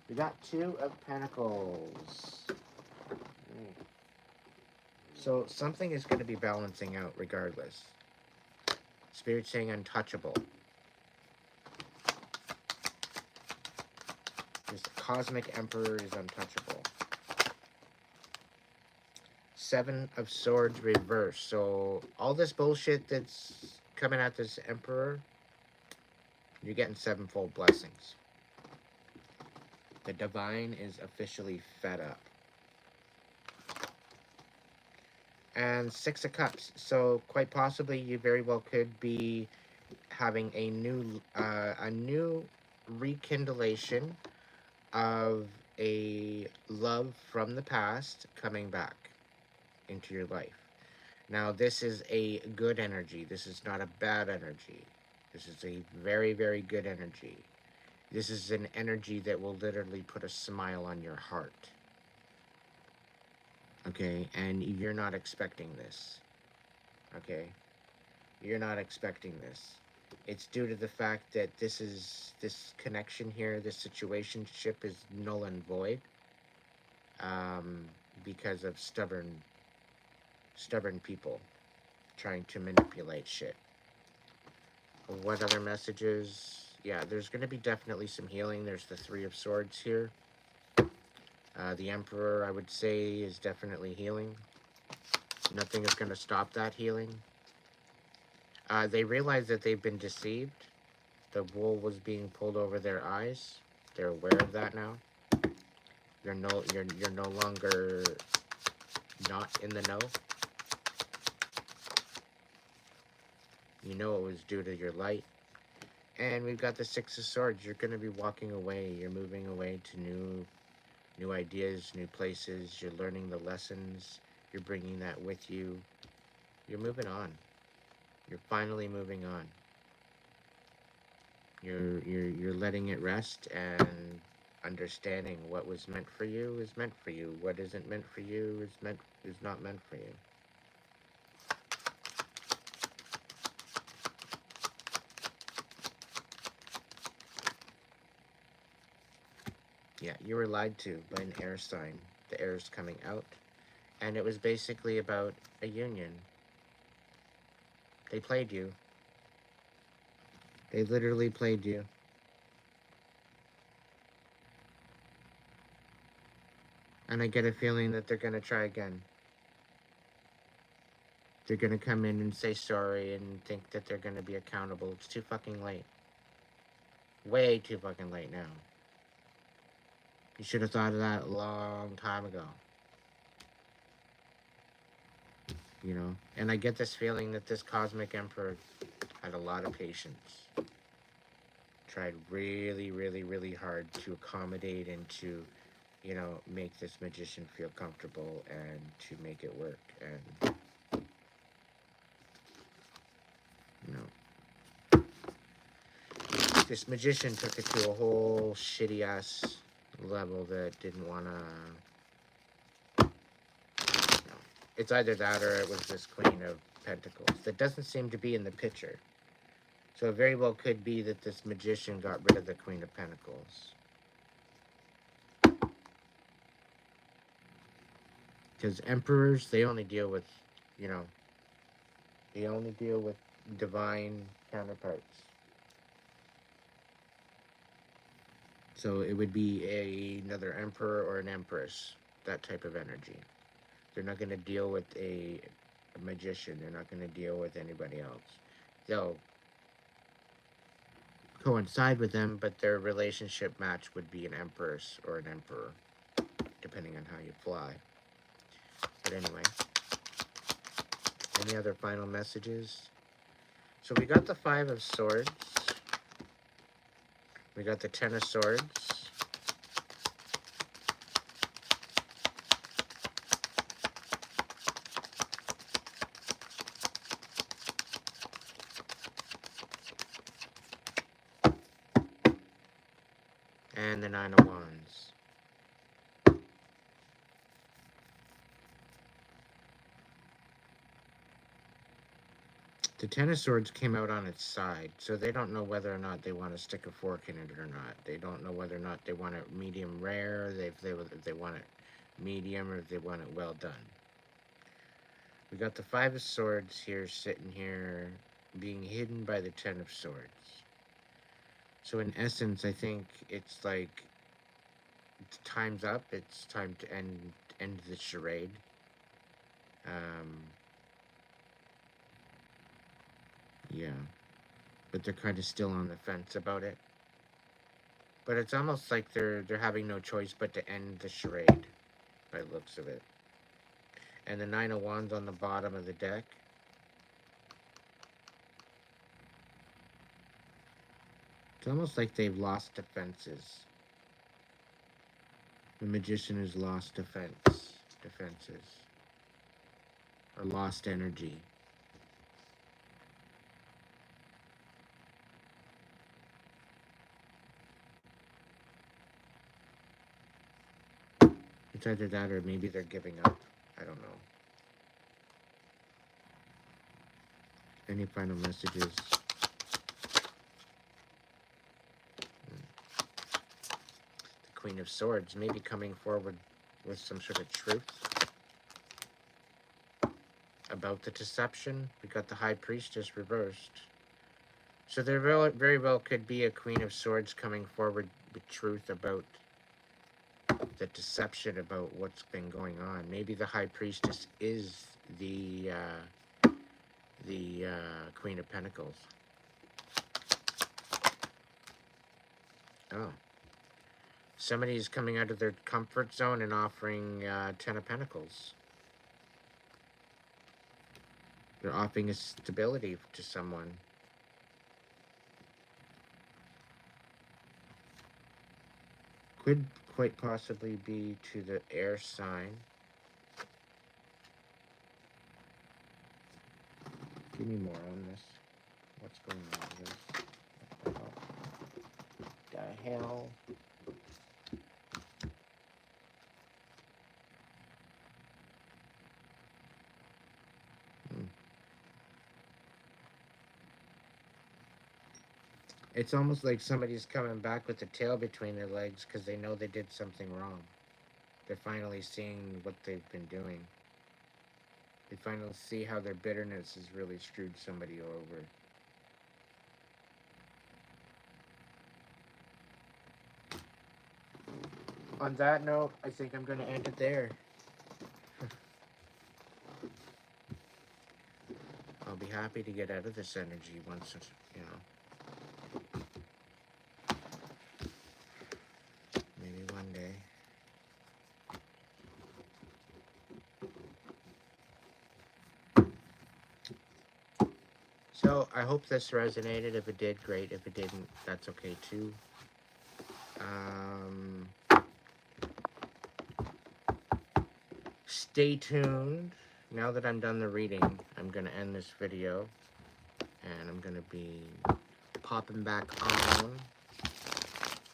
We got Two of Pentacles. So something is going to be balancing out regardless. Spirit saying untouchable. This cosmic emperor is untouchable. Seven of Swords reverse. So all this bullshit that's coming at this emperor, you're getting sevenfold blessings. The divine is officially fed up. And Six of Cups. So quite possibly you very well could be having a new rekindlation of a love from the past coming back into your life. Now this is a good energy. This is not a bad energy. This is a very, very good energy. This is an energy that will literally put a smile on your heart. Okay, and you're not expecting this. Okay, you're not expecting this. It's due to the fact that this connection here, this situationship is null and void, because of stubborn people trying to manipulate shit. What other messages? Yeah, there's going to be definitely some healing. There's the Three of Swords here. The Emperor, I would say, is definitely healing. Nothing is going to stop that healing. They realize that they've been deceived. The wool was being pulled over their eyes. They're aware of that now. You're no longer not in the know. You know it was due to your light. And we've got the Six of Swords. You're going to be walking away. You're moving away to new ideas, new places. You're learning the lessons. You're bringing that with you. You're moving on. You're finally moving on. You're letting it rest and understanding what was meant for you is meant for you. What isn't meant for you is not meant for you. Yeah, you were lied to by an air sign. The air is coming out. And it was basically about a union. They played you. They literally played you. And I get a feeling that they're going to try again. They're going to come in and say sorry and think that they're going to be accountable. It's too fucking late. Way too fucking late now. You should have thought of that a long time ago. You know? And I get this feeling that this cosmic emperor had a lot of patience tried really, really, really hard to accommodate and to, you know, make this magician feel comfortable and to make it work. And, you know, this magician took it to a whole shitty ass level that didn't want to. No. It's either that or it was this Queen of Pentacles that doesn't seem to be in the picture. So it very well could be that this magician got rid of the Queen of Pentacles. Because emperors, they only deal with, you know, they only deal with divine counterparts. So it would be another emperor or an empress, that type of energy. They're not going to deal with a magician. They're not going to deal with anybody else. They'll coincide with them, but their relationship match would be an empress or an emperor, depending on how you fly. But anyway, any other final messages? So we got the Five of Swords. We got the Ten of Swords. And the Nine of Wands. The Ten of Swords came out on its side, so they don't know whether or not they want to stick a fork in it or not. They don't know whether or not they want it medium rare, if they want it medium, or if they want it well done. We got the Five of Swords here, sitting here, being hidden by the Ten of Swords. So in essence, I think it's like, time's up. It's time to end the charade. Yeah, but they're kind of still on the fence about it. But it's almost like they're having no choice but to end the charade, by the looks of it. And the Nine of Wands on the bottom of the deck. It's almost like they've lost defenses. The Magician has lost defenses, or lost energy. It's either that or maybe they're giving up. I don't know. Any final messages? The Queen of Swords maybe coming forward with some sort of truth about the deception. We got the High Priestess reversed. So there very well could be a Queen of Swords coming forward with truth about the deception, about what's been going on. Maybe the High Priestess is the Queen of Pentacles. Oh. Somebody's coming out of their comfort zone and offering Ten of Pentacles. They're offering a stability to someone. Could quite possibly be to the air sign. Give me more on this. What's going on with this? The hell? It's almost like somebody's coming back with the tail between their legs because they know they did something wrong. They're finally seeing what they've been doing. They finally see how their bitterness has really screwed somebody over. On that note, I think I'm going to end it there. I'll be happy to get out of this energy once, you know. Maybe one day. So I hope this resonated. If it did, great. If it didn't, that's okay too. Stay tuned. Now that I'm done the reading, I'm going to end this video. And I'm going to be popping back on.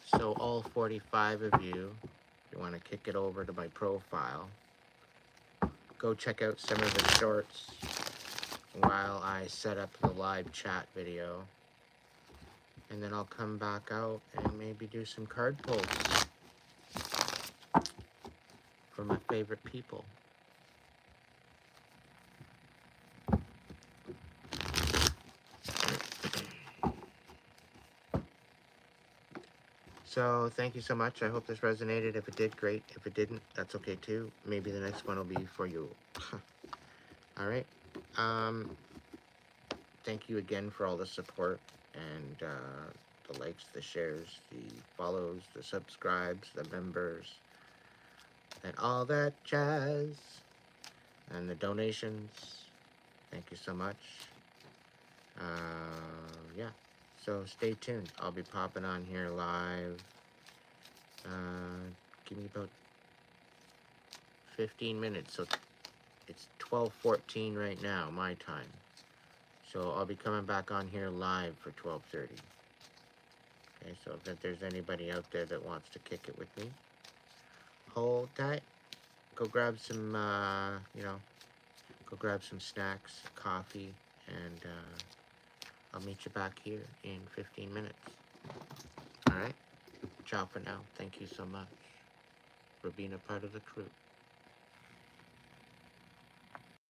So all 45 of you, if you want to kick it over to my profile, go check out some of the shorts while I set up the live chat video. And then I'll come back out and maybe do some card pulls for my favorite people. So thank you so much. I hope this resonated. If it did, great. If it didn't, that's okay too. Maybe the next one will be for you. All right. Thank you again for all the support and the likes, the shares, the follows, the subscribes, the members, and all that jazz, and the donations. Thank you so much. Yeah. So stay tuned. I'll be popping on here live. Give me about 15 minutes. So it's 12:14 right now, my time. So I'll be coming back on here live for 12:30. Okay, so if there's anybody out there that wants to kick it with me, hold tight. Go grab some, go grab some snacks, coffee, and I'll meet you back here in 15 minutes. All right? Ciao for now. Thank you so much for being a part of the crew.